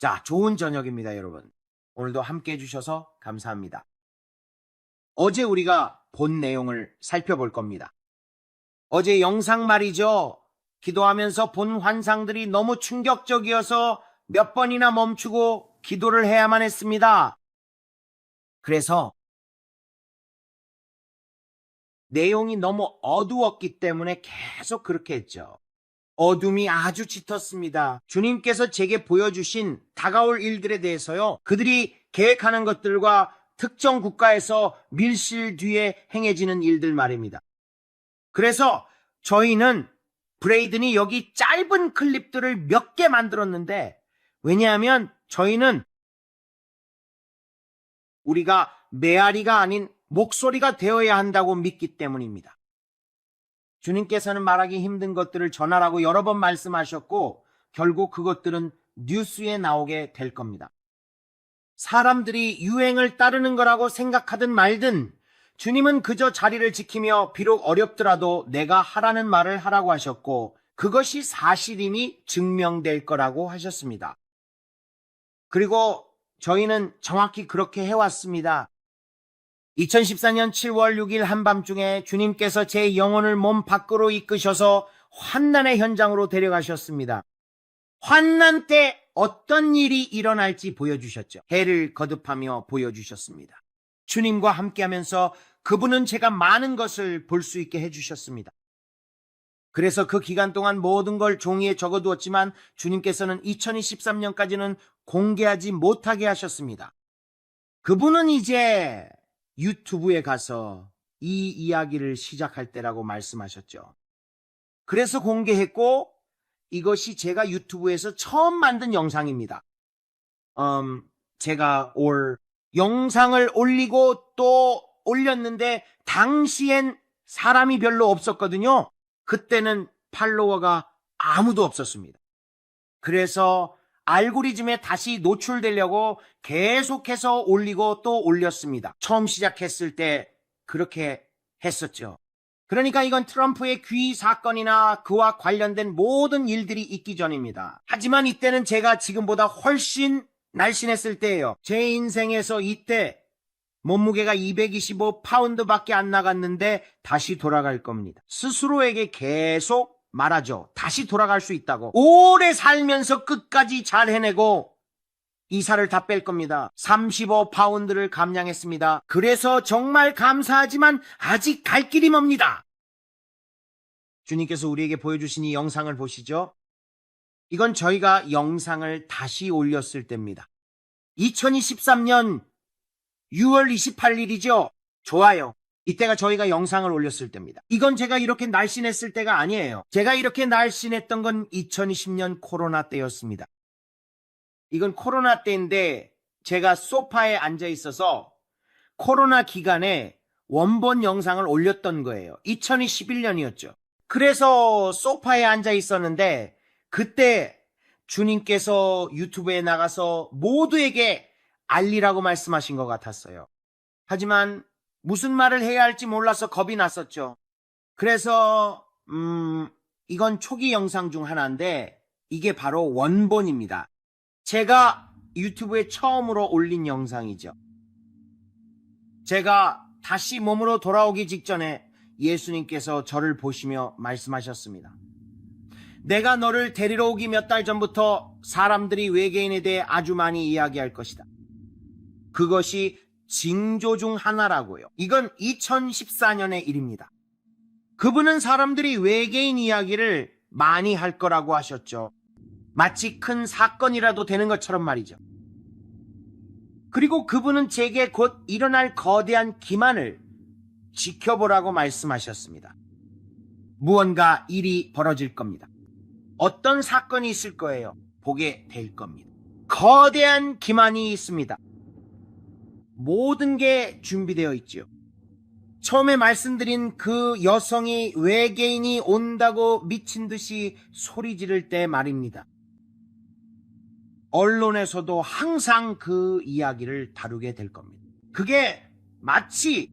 자, 좋은 저녁입니다, 여러분. 오늘도 함께 해주셔서 감사합니다. 어제 우리가 본 내용을 살펴볼 겁니다. 어제 영상 말이죠. 기도하면서 본 환상들이 너무 충격적이어서 몇 번이나 멈추고 기도를 해야만 했습니다. 그래서 내용이 너무 어두웠기 때문에 계속 그렇게 했죠. 어둠이 아주 짙었습니다. 주님께서 제게 보여주신 다가올 일들에 대해서요. 그들이 계획하는 것들과 특정 국가에서 밀실 뒤에 행해지는 일들 말입니다. 그래서 저희는 브레이든이 여기 짧은 클립들을 몇 개 만들었는데, 왜냐하면 저희는 우리가 메아리가 아닌 목소리가 되어야 한다고 믿기 때문입니다. 주님께서는 말하기 힘든 것들을 전하라고 여러 번 말씀하셨고 결국 그것들은 뉴스에 나오게 될 겁니다. 사람들이 유행을 따르는 거라고 생각하든 말든 주님은 그저 자리를 지키며 비록 어렵더라도 내가 하라는 말을 하라고 하셨고 그것이 사실임이 증명될 거라고 하셨습니다. 그리고 저희는 정확히 그렇게 해왔습니다. 2014년 7월 6일 한밤중에 주님께서 제 영혼을 몸 밖으로 이끄셔서 환난의 현장으로 데려가셨습니다. 환난 때 어떤 일이 일어날지 보여주셨죠. 해를 거듭하며 보여주셨습니다. 주님과 함께하면서 그분은 제가 많은 것을 볼 수 있게 해주셨습니다. 그래서 그 기간 동안 모든 걸 종이에 적어두었지만 주님께서는 2023년까지는 공개하지 못하게 하셨습니다. 그분은 이제 유튜브에 가서 이 이야기를 시작할 때라고 말씀하셨죠. 그래서 공개했고 이것이 제가 유튜브에서 처음 만든 영상입니다. 제가 올 영상을 올리고 또 올렸는데 당시엔 사람이 별로 없었거든요. 그때는 팔로워가 아무도 없었습니다. 그래서 알고리즘에 다시 노출되려고 계속해서 올리고 또 올렸습니다. 처음 시작했을 때 그렇게 했었죠. 그러니까 이건 트럼프의 귀 사건이나 그와 관련된 모든 일들이 있기 전입니다. 하지만 이때는 제가 지금보다 훨씬 날씬했을 때예요. 제 인생에서 이때 몸무게가 225파운드밖에 안 나갔는데 다시 돌아갈 겁니다. 스스로에게 계속 말하죠. 다시 돌아갈 수 있다고. 오래 살면서 끝까지 잘 해내고 이 살을 다 뺄 겁니다. 35파운드를 감량했습니다. 그래서 정말 감사하지만 아직 갈 길이 멉니다. 주님께서 우리에게 보여주신 이 영상을 보시죠. 이건 저희가 영상을 다시 올렸을 때입니다. 2023년 6월 28일이죠. 좋아요. 이때가 저희가 영상을 올렸을 때입니다. 이건 제가 이렇게 날씬했을 때가 아니에요. 제가 이렇게 날씬했던 건 2020년 코로나 때였습니다. 이건 코로나 때인데 제가 소파에 앉아 있어서 코로나 기간에 원본 영상을 올렸던 거예요. 2021년이었죠. 그래서 소파에 앉아 있었는데 그때 주님께서 유튜브에 나가서 모두에게 알리라고 말씀하신 것 같았어요. 하지만 무슨 말을 해야 할지 몰라서 겁이 났었죠. 그래서 이건 초기 영상 중 하나인데 이게 바로 원본입니다. 제가 유튜브에 처음으로 올린 영상이죠. 제가 다시 몸으로 돌아오기 직전에 예수님께서 저를 보시며 말씀하셨습니다. 내가 너를 데리러 오기 몇 달 전부터 사람들이 외계인에 대해 아주 많이 이야기할 것이다. 그것이 징조 중 하나라고요. 이건 2014년의 일입니다. 그분은 사람들이 외계인 이야기를 많이 할 거라고 하셨죠. 마치 큰 사건이라도 되는 것처럼 말이죠. 그리고 그분은 제게 곧 일어날 거대한 기만을 지켜보라고 말씀하셨습니다. 무언가 일이 벌어질 겁니다. 어떤 사건이 있을 거예요. 보게 될 겁니다. 거대한 기만이 있습니다. 모든 게 준비되어 있지요. 처음에 말씀드린 그 여성이 외계인이 온다고 미친 듯이 소리 지를 때 말입니다. 언론에서도 항상 그 이야기를 다루게 될 겁니다. 그게 마치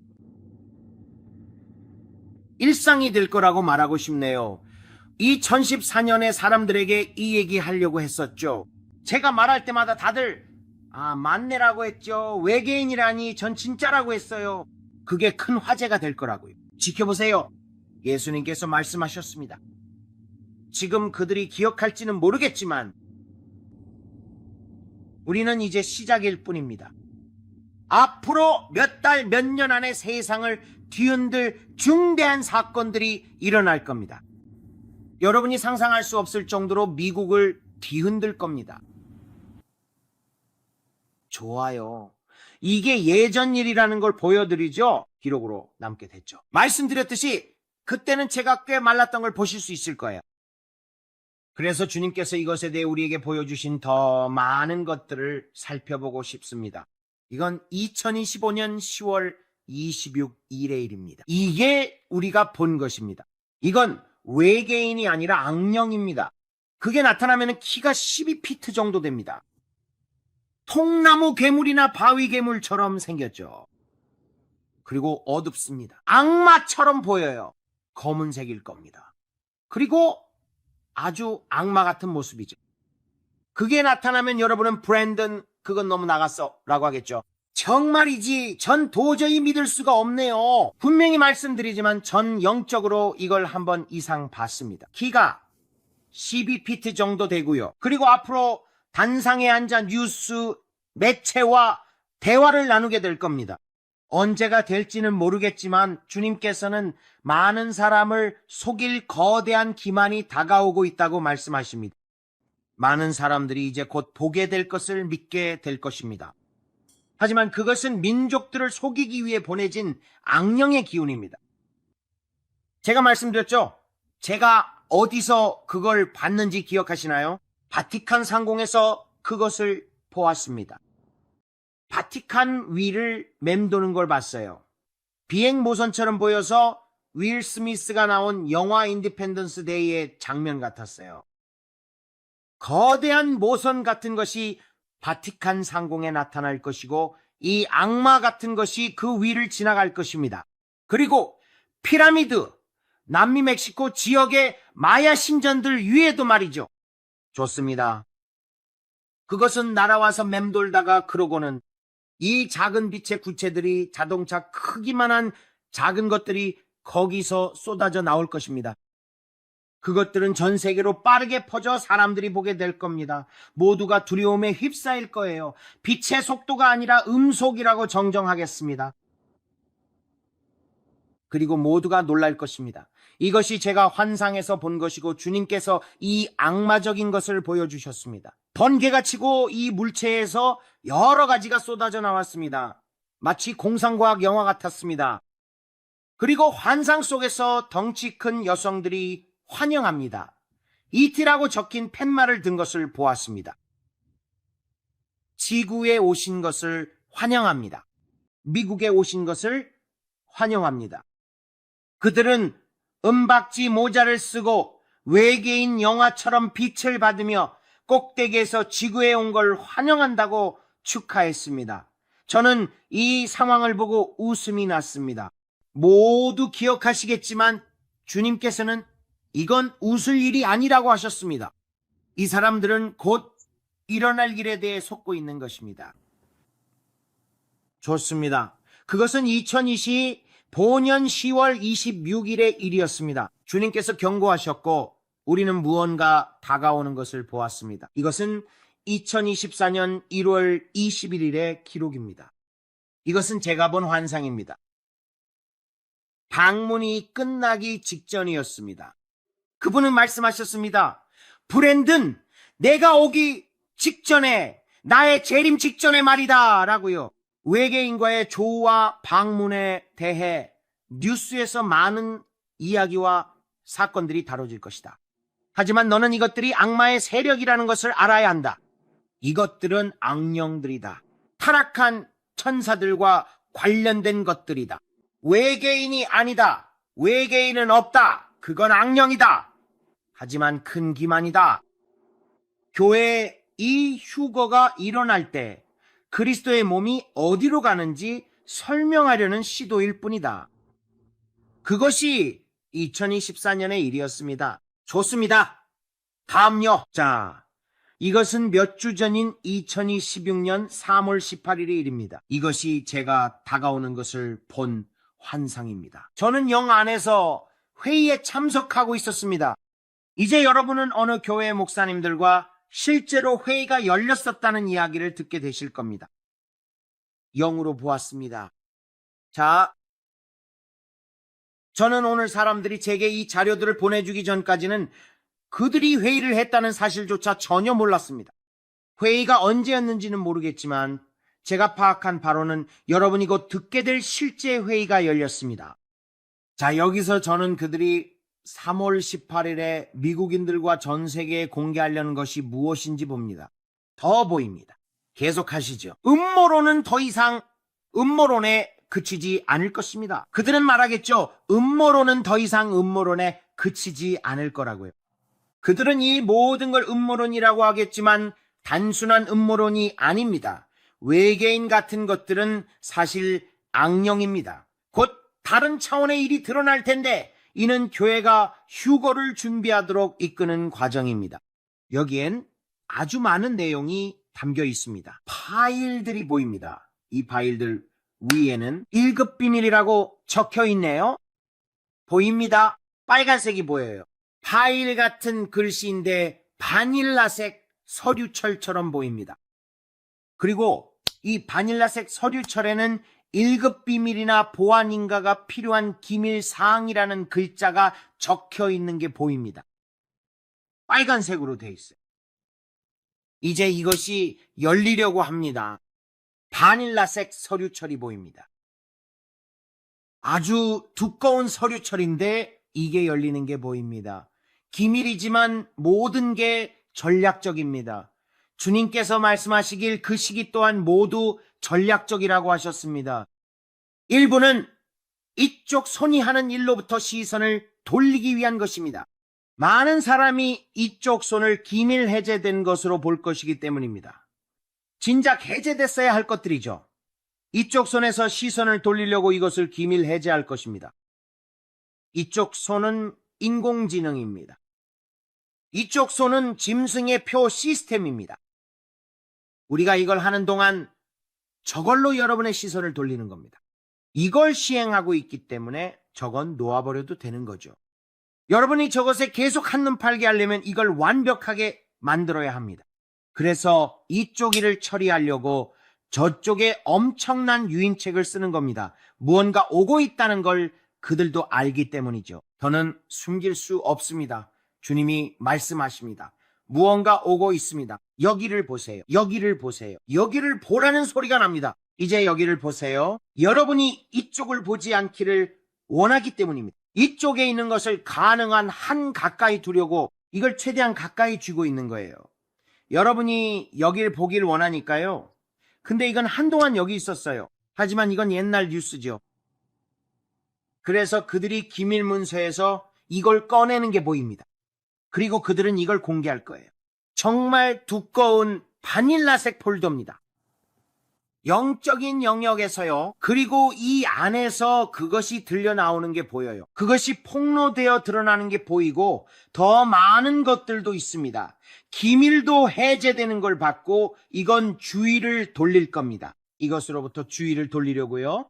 일상이 될 거라고 말하고 싶네요. 2014년에 사람들에게 이 얘기 하려고 했었죠. 제가 말할 때마다 다들 만내라고 했죠. 외계인이라니 전 진짜라고 했어요. 그게 큰 화제가 될 거라고요. 지켜보세요. 예수님께서 말씀하셨습니다. 지금 그들이 기억할지는 모르겠지만 우리는 이제 시작일 뿐입니다. 앞으로 몇 달, 몇 년 안에 세상을 뒤흔들 중대한 사건들이 일어날 겁니다. 여러분이 상상할 수 없을 정도로 미국을 뒤흔들 겁니다. 좋아요. 이게 예전 일이라는 걸 보여드리죠. 기록으로 남게 됐죠. 말씀드렸듯이 그때는 제가 꽤 말랐던 걸 보실 수 있을 거예요. 그래서 주님께서 이것에 대해 우리에게 보여주신 더 많은 것들을 살펴보고 싶습니다. 이건 2025년 10월 26일의 일입니다. 이게 우리가 본 것입니다. 이건 외계인이 아니라 악령입니다. 그게 나타나면 키가 12피트 정도 됩니다. 통나무 괴물이나 바위 괴물처럼 생겼죠. 그리고 어둡습니다. 악마처럼 보여요. 검은색일 겁니다. 그리고 아주 악마 같은 모습이죠. 그게 나타나면 여러분은 브랜든 그건 너무 나갔어 라고 하겠죠. 정말이지 전 도저히 믿을 수가 없네요. 분명히 말씀드리지만 전 영적으로 이걸 한번 이상 봤습니다. 키가 12피트 정도 되고요. 그리고 앞으로 단상에 앉아 뉴스 매체와 대화를 나누게 될 겁니다. 언제가 될지는 모르겠지만 주님께서는 많은 사람을 속일 거대한 기만이 다가오고 있다고 말씀하십니다. 많은 사람들이 이제 곧 보게 될 것을 믿게 될 것입니다. 하지만 그것은 민족들을 속이기 위해 보내진 악령의 기운입니다. 제가 말씀드렸죠? 제가 어디서 그걸 봤는지 기억하시나요? 바티칸 상공에서 그것을 보았습니다. 바티칸 위를 맴도는 걸 봤어요. 비행 모선처럼 보여서 윌 스미스가 나온 영화 인디펜던스 데이의 장면 같았어요. 거대한 모선 같은 것이 바티칸 상공에 나타날 것이고 이 악마 같은 것이 그 위를 지나갈 것입니다. 그리고 피라미드, 남미 멕시코 지역의 마야 신전들 위에도 말이죠. 좋습니다. 그것은 날아와서 맴돌다가 그러고는 이 작은 빛의 구체들이 자동차 크기만한 작은 것들이 거기서 쏟아져 나올 것입니다. 그것들은 전 세계로 빠르게 퍼져 사람들이 보게 될 겁니다. 모두가 두려움에 휩싸일 거예요. 빛의 속도가 아니라 음속이라고 정정하겠습니다. 그리고 모두가 놀랄 것입니다. 이것이 제가 환상에서 본 것이고 주님께서 이 악마적인 것을 보여주셨습니다. 번개가 치고 이 물체에서 여러 가지가 쏟아져 나왔습니다. 마치 공상과학 영화 같았습니다. 그리고 환상 속에서 덩치 큰 여성들이 환영합니다. 이티라고 적힌 팻말을 든 것을 보았습니다. 지구에 오신 것을 환영합니다. 미국에 오신 것을 환영합니다. 그들은 은박지 모자를 쓰고 외계인 영화처럼 빛을 받으며 꼭대기에서 지구에 온 걸 환영한다고 축하했습니다. 저는 이 상황을 보고 웃음이 났습니다. 모두 기억하시겠지만 주님께서는 이건 웃을 일이 아니라고 하셨습니다. 이 사람들은 곧 일어날 일에 대해 속고 있는 것입니다. 좋습니다. 그것은 2020 본년 10월 26일의 일이었습니다. 주님께서 경고하셨고 우리는 무언가 다가오는 것을 보았습니다. 이것은 2024년 1월 21일의 기록입니다. 이것은 제가 본 환상입니다. 방문이 끝나기 직전이었습니다. 그분은 말씀하셨습니다. 브랜든, 내가 오기 직전에, 나의 재림 직전에 말이다 라고요. 외계인과의 조우와 방문에 대해 뉴스에서 많은 이야기와 사건들이 다뤄질 것이다. 하지만 너는 이것들이 악마의 세력이라는 것을 알아야 한다. 이것들은 악령들이다. 타락한 천사들과 관련된 것들이다. 외계인이 아니다. 외계인은 없다. 그건 악령이다. 하지만 큰 기만이다. 교회에 이 휴거가 일어날 때 그리스도의 몸이 어디로 가는지 설명하려는 시도일 뿐이다. 그것이 2024년의 일이었습니다. 좋습니다. 다음요. 자, 이것은 몇 주 전인 2016년 3월 18일의 일입니다. 이것이 제가 다가오는 것을 본 환상입니다. 저는 영 안에서 회의에 참석하고 있었습니다. 이제 여러분은 어느 교회 목사님들과 실제로 회의가 열렸었다는 이야기를 듣게 되실 겁니다. 영으로 보았습니다. 자, 저는 오늘 사람들이 제게 이 자료들을 보내주기 전까지는 그들이 회의를 했다는 사실조차 전혀 몰랐습니다. 회의가 언제였는지는 모르겠지만 제가 파악한 바로는 여러분이 곧 듣게 될 실제 회의가 열렸습니다. 자, 여기서 저는 그들이 3월 18일에 미국인들과 전 세계에 공개하려는 것이 무엇인지 봅니다. 더 보입니다. 계속하시죠. 음모론은 더 이상 음모론에 그치지 않을 것입니다. 그들은 말하겠죠. 음모론은 더 이상 음모론에 그치지 않을 거라고요. 그들은 이 모든 걸 음모론이라고 하겠지만 단순한 음모론이 아닙니다. 외계인 같은 것들은 사실 악령입니다. 곧 다른 차원의 일이 드러날 텐데 이는 교회가 휴거를 준비하도록 이끄는 과정입니다. 여기엔 아주 많은 내용이 담겨 있습니다. 파일들이 보입니다. 이 파일들 위에는 1급 비밀이라고 적혀 있네요. 보입니다. 빨간색이 보여요. 파일 같은 글씨인데 바닐라색 서류철처럼 보입니다. 그리고 이 바닐라색 서류철에는 1급 비밀이나 보안인가가 필요한 기밀 사항이라는 글자가 적혀 있는 게 보입니다. 빨간색으로 돼 있어요. 이제 이것이 열리려고 합니다. 바닐라색 서류철이 보입니다. 아주 두꺼운 서류철인데 이게 열리는 게 보입니다. 기밀이지만 모든 게 전략적입니다. 주님께서 말씀하시길 그 시기 또한 모두 전략적이라고 하셨습니다. 일부는 이쪽 손이 하는 일로부터 시선을 돌리기 위한 것입니다. 많은 사람이 이쪽 손을 기밀 해제된 것으로 볼 것이기 때문입니다. 진작 해제됐어야 할 것들이죠. 이쪽 손에서 시선을 돌리려고 이것을 기밀 해제할 것입니다. 이쪽 손은 인공지능입니다. 이쪽 손은 짐승의 표 시스템입니다. 우리가 이걸 하는 동안 저걸로 여러분의 시선을 돌리는 겁니다. 이걸 시행하고 있기 때문에 저건 놓아버려도 되는 거죠. 여러분이 저것에 계속 한눈 팔게 하려면 이걸 완벽하게 만들어야 합니다. 그래서 이쪽 일을 처리하려고 저쪽에 엄청난 유인책을 쓰는 겁니다. 무언가 오고 있다는 걸 그들도 알기 때문이죠. 저는 숨길 수 없습니다. 주님이 말씀하십니다. 무언가 오고 있습니다. 여기를 보세요. 여기를 보세요. 여기를 보라는 소리가 납니다. 이제 여기를 보세요. 여러분이 이쪽을 보지 않기를 원하기 때문입니다. 이쪽에 있는 것을 가능한 한 가까이 두려고 이걸 최대한 가까이 쥐고 있는 거예요. 여러분이 여기를 보길 원하니까요. 근데 이건 한동안 여기 있었어요. 하지만 이건 옛날 뉴스죠. 그래서 그들이 기밀 문서에서 이걸 꺼내는 게 보입니다. 그리고 그들은 이걸 공개할 거예요. 정말 두꺼운 바닐라색 폴더입니다. 영적인 영역에서요. 그리고 이 안에서 그것이 들려 나오는 게 보여요. 그것이 폭로되어 드러나는 게 보이고 더 많은 것들도 있습니다. 기밀도 해제되는 걸 받고 이건 주의를 돌릴 겁니다. 이것으로부터 주의를 돌리려고요.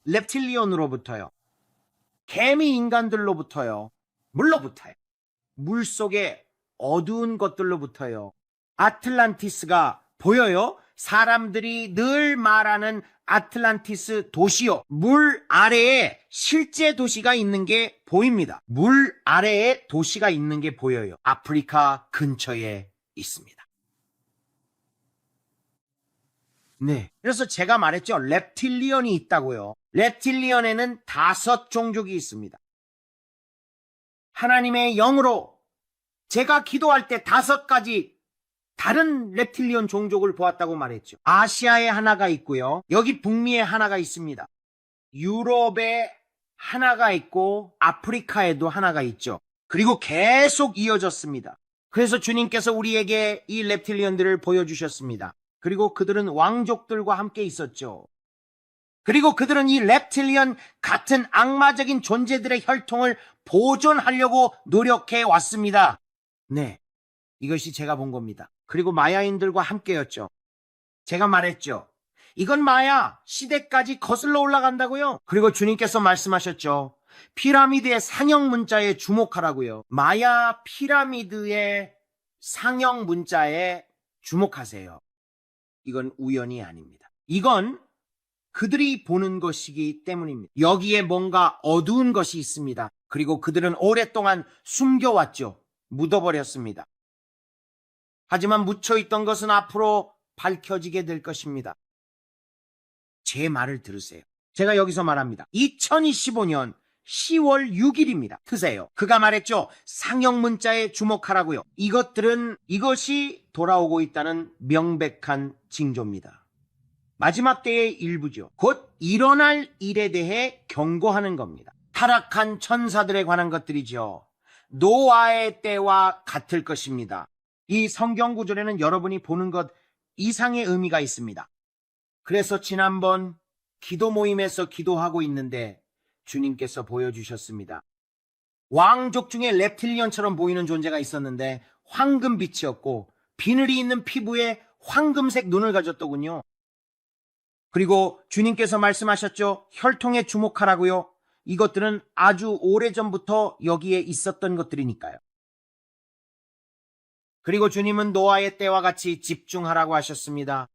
렙틸리온으로부터요. 개미 인간들로부터요. 물로부터요. 물속의 어두운 것들로부터요. 아틀란티스가 보여요. 사람들이 늘 말하는 아틀란티스 도시요. 물 아래에 실제 도시가 있는 게 보입니다. 물 아래에 도시가 있는 게 보여요. 아프리카 근처에 있습니다. 네. 그래서 제가 말했죠. 렙틸리언이 있다고요. 렙틸리언에는 5 종족이 있습니다. 하나님의 영으로 제가 기도할 때 5가지 다른 렙틸리언 종족을 보았다고 말했죠. 아시아에 하나가 있고요. 여기 북미에 하나가 있습니다. 유럽에 하나가 있고 아프리카에도 하나가 있죠. 그리고 계속 이어졌습니다. 그래서 주님께서 우리에게 이 렙틸리언들을 보여주셨습니다. 그리고 그들은 왕족들과 함께 있었죠. 그리고 그들은 이 렙틸리언 같은 악마적인 존재들의 혈통을 보존하려고 노력해 왔습니다. 네. 이것이 제가 본 겁니다. 그리고 마야인들과 함께였죠. 제가 말했죠. 이건 마야 시대까지 거슬러 올라간다고요. 그리고 주님께서 말씀하셨죠. 피라미드의 상형 문자에 주목하라고요. 마야 피라미드의 상형 문자에 주목하세요. 이건 우연이 아닙니다. 이건 그들이 보는 것이기 때문입니다. 여기에 뭔가 어두운 것이 있습니다. 그리고 그들은 오랫동안 숨겨왔죠. 묻어버렸습니다. 하지만 묻혀있던 것은 앞으로 밝혀지게 될 것입니다. 제 말을 들으세요. 제가 여기서 말합니다. 2025년 10월 6일입니다. 드세요. 그가 말했죠. 상형 문자에 주목하라고요. 이것이 돌아오고 있다는 명백한 징조입니다. 마지막 때의 일부죠. 곧 일어날 일에 대해 경고하는 겁니다. 타락한 천사들에 관한 것들이죠. 노아의 때와 같을 것입니다. 이 성경 구절에는 여러분이 보는 것 이상의 의미가 있습니다. 그래서 지난번 기도 모임에서 기도하고 있는데 주님께서 보여주셨습니다. 왕족 중에 reptilian처럼 보이는 존재가 있었는데 황금빛이었고 비늘이 있는 피부에 황금색 눈을 가졌더군요. 그리고 주님께서 말씀하셨죠. 혈통에 주목하라고요. 이것들은 아주 오래전부터 여기에 있었던 것들이니까요. 그리고 주님은 노아의 때와 같이 집중하라고 하셨습니다.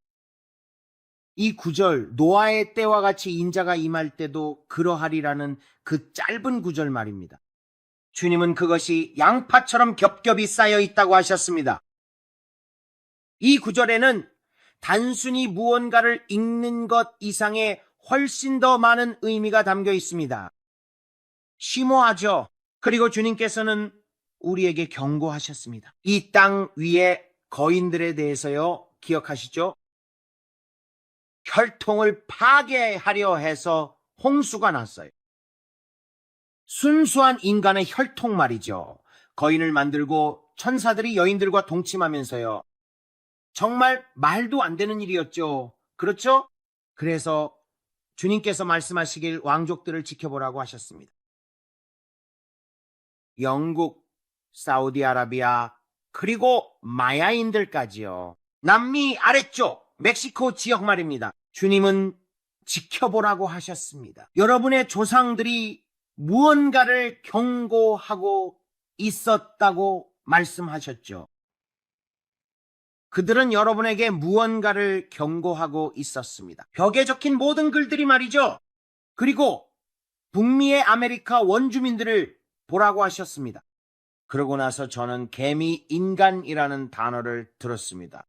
이 구절, 노아의 때와 같이 인자가 임할 때도 그러하리라는 그 짧은 구절 말입니다. 주님은 그것이 양파처럼 겹겹이 쌓여 있다고 하셨습니다. 이 구절에는 단순히 무언가를 읽는 것 이상의 훨씬 더 많은 의미가 담겨 있습니다. 심오하죠. 그리고 주님께서는 우리에게 경고하셨습니다. 이 땅 위에 거인들에 대해서요, 기억하시죠? 혈통을 파괴하려 해서 홍수가 났어요. 순수한 인간의 혈통 말이죠. 거인을 만들고 천사들이 여인들과 동침하면서요. 정말 말도 안 되는 일이었죠. 그렇죠? 그래서 주님께서 말씀하시길 왕족들을 지켜보라고 하셨습니다. 영국, 사우디아라비아, 그리고 마야인들까지요. 남미 아래쪽 멕시코 지역 말입니다. 주님은 지켜보라고 하셨습니다. 여러분의 조상들이 무언가를 경고하고 있었다고 말씀하셨죠. 그들은 여러분에게 무언가를 경고하고 있었습니다. 벽에 적힌 모든 글들이 말이죠. 그리고 북미의 아메리카 원주민들을 보라고 하셨습니다. 그러고 나서 저는 개미 인간이라는 단어를 들었습니다.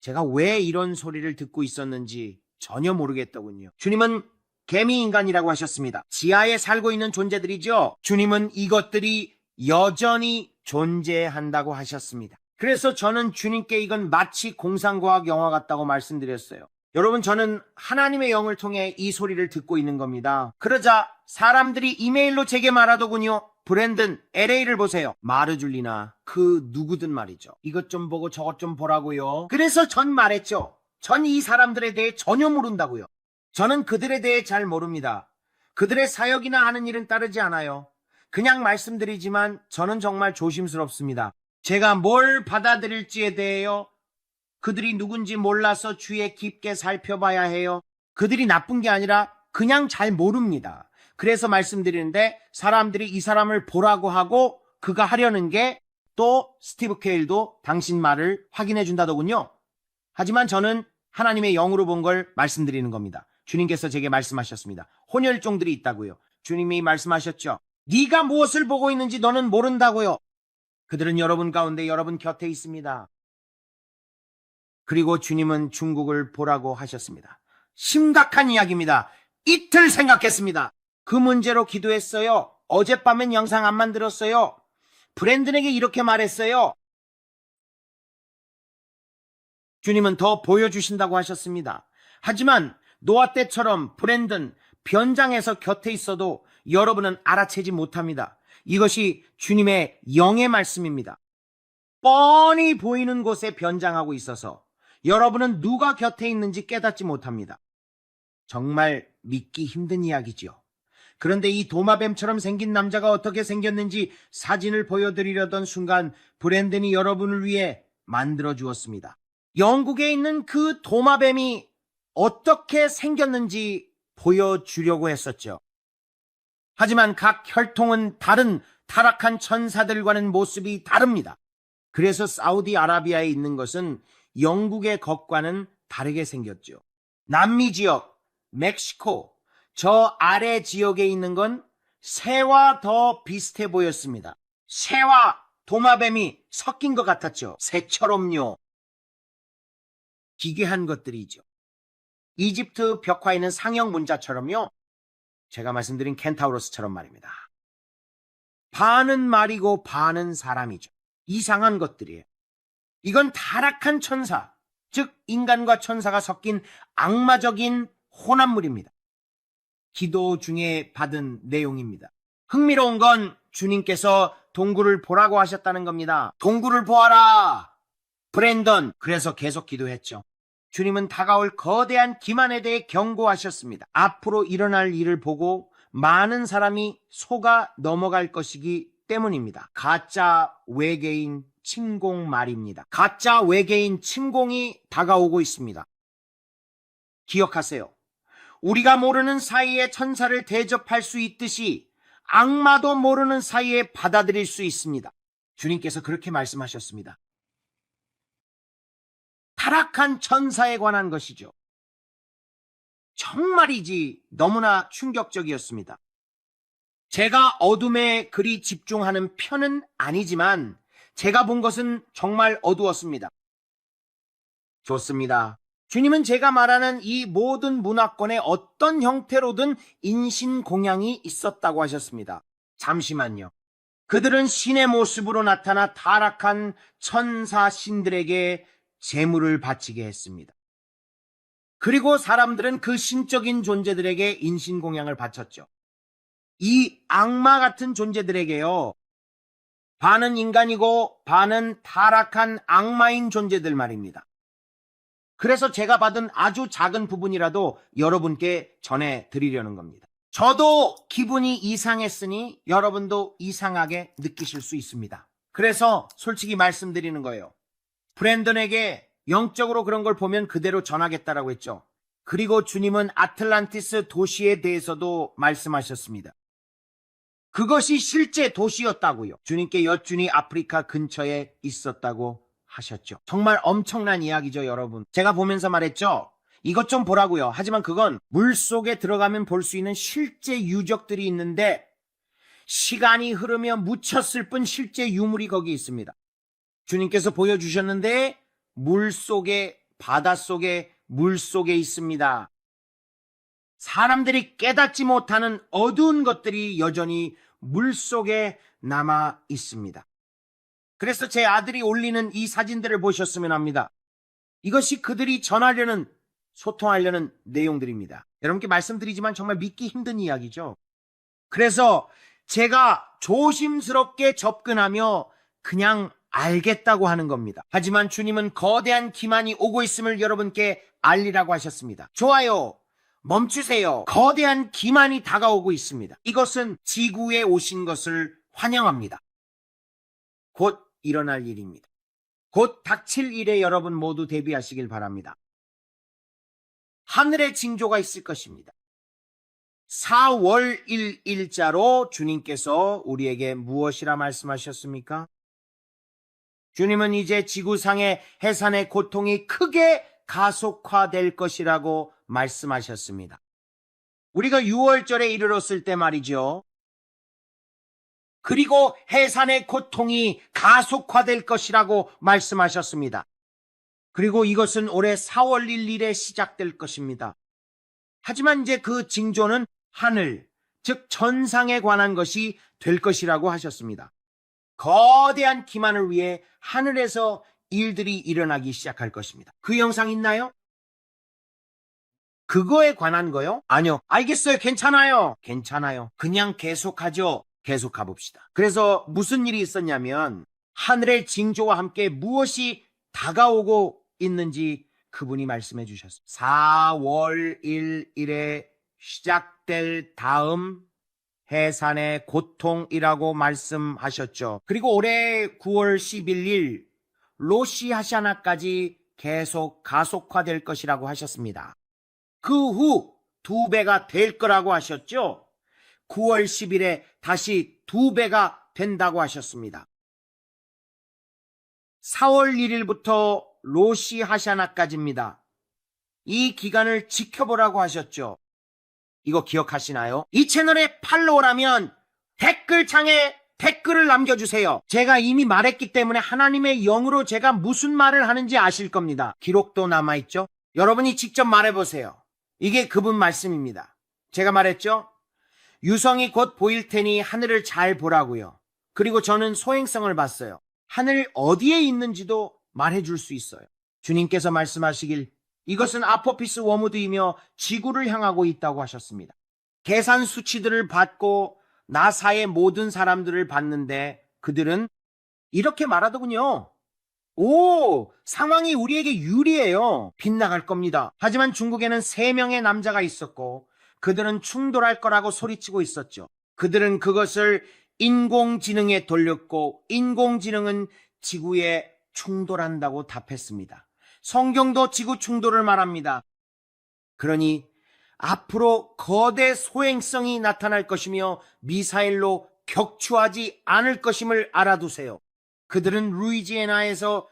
제가 왜 이런 소리를 듣고 있었는지 전혀 모르겠더군요. 주님은 개미 인간이라고 하셨습니다. 지하에 살고 있는 존재들이죠. 주님은 이것들이 여전히 존재한다고 하셨습니다. 그래서 저는 주님께 이건 마치 공상과학 영화 같다고 말씀드렸어요. 여러분, 저는 하나님의 영을 통해 이 소리를 듣고 있는 겁니다. 그러자 사람들이 이메일로 제게 말하더군요. 브랜든, LA를 보세요. 마르줄리나 그 누구든 말이죠. 이것 좀 보고 저것 좀 보라고요. 그래서 전 말했죠. 전 이 사람들에 대해 전혀 모른다고요. 저는 그들에 대해 잘 모릅니다. 그들의 사역이나 하는 일은 따르지 않아요. 그냥 말씀드리지만 저는 정말 조심스럽습니다. 제가 뭘 받아들일지에 대해요. 그들이 누군지 몰라서 주위에 깊게 살펴봐야 해요. 그들이 나쁜 게 아니라 그냥 잘 모릅니다. 그래서 말씀드리는데 사람들이 이 사람을 보라고 하고 그가 하려는 게 또 스티브 케일도 당신 말을 확인해 준다더군요. 하지만 저는 하나님의 영으로 본 걸 말씀드리는 겁니다. 주님께서 제게 말씀하셨습니다. 혼혈종들이 있다고요. 주님이 말씀하셨죠. 네가 무엇을 보고 있는지 너는 모른다고요. 그들은 여러분 가운데 여러분 곁에 있습니다. 그리고 주님은 중국을 보라고 하셨습니다. 심각한 이야기입니다. 이틀 생각했습니다. 그 문제로 기도했어요. 어젯밤엔 영상 안 만들었어요. 브랜든에게 이렇게 말했어요. 주님은 더 보여주신다고 하셨습니다. 하지만 노아 때처럼 브랜든 변장해서 곁에 있어도 여러분은 알아채지 못합니다. 이것이 주님의 영의 말씀입니다. 뻔히 보이는 곳에 변장하고 있어서 여러분은 누가 곁에 있는지 깨닫지 못합니다. 정말 믿기 힘든 이야기지요. 그런데 이 도마뱀처럼 생긴 남자가 어떻게 생겼는지 사진을 보여드리려던 순간 브랜든이 여러분을 위해 만들어 주었습니다. 영국에 있는 그 도마뱀이 어떻게 생겼는지 보여주려고 했었죠. 하지만 각 혈통은 다른 타락한 천사들과는 모습이 다릅니다. 그래서 사우디아라비아에 있는 것은 영국의 것과는 다르게 생겼죠. 남미 지역, 멕시코, 저 아래 지역에 있는 건 새와 더 비슷해 보였습니다. 새와 도마뱀이 섞인 것 같았죠. 새처럼요. 기괴한 것들이죠. 이집트 벽화에 있는 상형 문자처럼요. 제가 말씀드린 켄타우로스처럼 말입니다. 반은 말이고 반은 사람이죠. 이상한 것들이에요. 이건 타락한 천사, 즉 인간과 천사가 섞인 악마적인 혼합물입니다. 기도 중에 받은 내용입니다. 흥미로운 건 주님께서 동굴을 보라고 하셨다는 겁니다. 동굴을 보아라, 브랜던. 그래서 계속 기도했죠. 주님은 다가올 거대한 기만에 대해 경고하셨습니다. 앞으로 일어날 일을 보고 많은 사람이 속아 넘어갈 것이기 때문입니다. 가짜 외계인 침공 말입니다. 가짜 외계인 침공이 다가오고 있습니다. 기억하세요. 우리가 모르는 사이에 천사를 대접할 수 있듯이 악마도 모르는 사이에 받아들일 수 있습니다. 주님께서 그렇게 말씀하셨습니다. 타락한 천사에 관한 것이죠. 정말이지 너무나 충격적이었습니다. 제가 어둠에 그리 집중하는 편은 아니지만 제가 본 것은 정말 어두웠습니다. 좋습니다. 주님은 제가 말하는 이 모든 문화권에 어떤 형태로든 인신공양이 있었다고 하셨습니다. 잠시만요. 그들은 신의 모습으로 나타나 타락한 천사 신들에게 제물을 바치게 했습니다. 그리고 사람들은 그 신적인 존재들에게 인신공양을 바쳤죠. 이 악마 같은 존재들에게요, 반은 인간이고 반은 타락한 악마인 존재들 말입니다. 그래서 제가 받은 아주 작은 부분이라도 여러분께 전해드리려는 겁니다. 저도 기분이 이상했으니 여러분도 이상하게 느끼실 수 있습니다. 그래서 솔직히 말씀드리는 거예요. 브랜던에게 영적으로 그런 걸 보면 그대로 전하겠다라고 했죠. 그리고 주님은 아틀란티스 도시에 대해서도 말씀하셨습니다. 그것이 실제 도시였다고요. 주님께 여쭈니 아프리카 근처에 있었다고 하셨죠. 정말 엄청난 이야기죠, 여러분. 제가 보면서 말했죠. 이것 좀 보라고요. 하지만 그건 물속에 들어가면 볼 수 있는 실제 유적들이 있는데 시간이 흐르며 묻혔을 뿐 실제 유물이 거기 있습니다. 주님께서 보여주셨는데 물속에, 바닷속에, 물속에 있습니다. 사람들이 깨닫지 못하는 어두운 것들이 여전히 물속에 남아 있습니다. 그래서 제 아들이 올리는 이 사진들을 보셨으면 합니다. 이것이 그들이 전하려는, 소통하려는 내용들입니다. 여러분께 말씀드리지만 정말 믿기 힘든 이야기죠. 그래서 제가 조심스럽게 접근하며 그냥 알겠다고 하는 겁니다. 하지만 주님은 거대한 기만이 오고 있음을 여러분께 알리라고 하셨습니다. 좋아요. 멈추세요. 거대한 기만이 다가오고 있습니다. 이것은 지구에 오신 것을 환영합니다. 곧 일어날 일입니다. 곧 닥칠 일에 여러분 모두 대비하시길 바랍니다. 하늘의 징조가 있을 것입니다. 4월 1일자로 주님께서 우리에게 무엇이라 말씀하셨습니까? 주님은 이제 지구상의 해산의 고통이 크게 가속화될 것이라고 말씀하셨습니다. 우리가 6월절에 이르렀을 때 말이죠. 그리고 해산의 고통이 가속화될 것이라고 말씀하셨습니다. 그리고 이것은 올해 4월 1일에 시작될 것입니다. 하지만 이제 그 징조는 하늘, 즉 천상에 관한 것이 될 것이라고 하셨습니다. 거대한 기만을 위해 하늘에서 일들이 일어나기 시작할 것입니다. 그 영상 있나요? 그거에 관한 거요? 아니요. 알겠어요. 괜찮아요. 괜찮아요. 그냥 계속하죠. 계속 가봅시다. 그래서 무슨 일이 있었냐면 하늘의 징조와 함께 무엇이 다가오고 있는지 그분이 말씀해 주셨어요. 4월 1일에 시작될 다음 해산의 고통이라고 말씀하셨죠. 그리고 올해 9월 11일 로시 하샤나까지 계속 가속화될 것이라고 하셨습니다. 그 후 2배가 될 거라고 하셨죠. 9월 10일에 다시 2배가 된다고 하셨습니다. 4월 1일부터 로시 하샤나까지입니다. 이 기간을 지켜보라고 하셨죠. 이거 기억하시나요? 이 채널의 팔로워라면 댓글창에 댓글을 남겨주세요. 제가 이미 말했기 때문에 하나님의 영으로 제가 무슨 말을 하는지 아실 겁니다. 기록도 남아있죠? 여러분이 직접 말해보세요. 이게 그분 말씀입니다. 제가 말했죠? 유성이 곧 보일 테니 하늘을 잘 보라고요. 그리고 저는 소행성을 봤어요. 하늘 어디에 있는지도 말해줄 수 있어요. 주님께서 말씀하시길 이것은 아포피스 워무드이며 지구를 향하고 있다고 하셨습니다. 계산 수치들을 받고 나사의 모든 사람들을 봤는데 그들은 이렇게 말하더군요. 오, 상황이 우리에게 유리해요. 빗나갈 겁니다. 하지만 중국에는 3명의 남자가 있었고 그들은 충돌할 거라고 소리치고 있었죠. 그들은 그것을 인공지능에 돌렸고 인공지능은 지구에 충돌한다고 답했습니다. 성경도 지구 충돌을 말합니다. 그러니 앞으로 거대 소행성이 나타날 것이며 미사일로 격추하지 않을 것임을 알아두세요. 그들은 루이지애나에서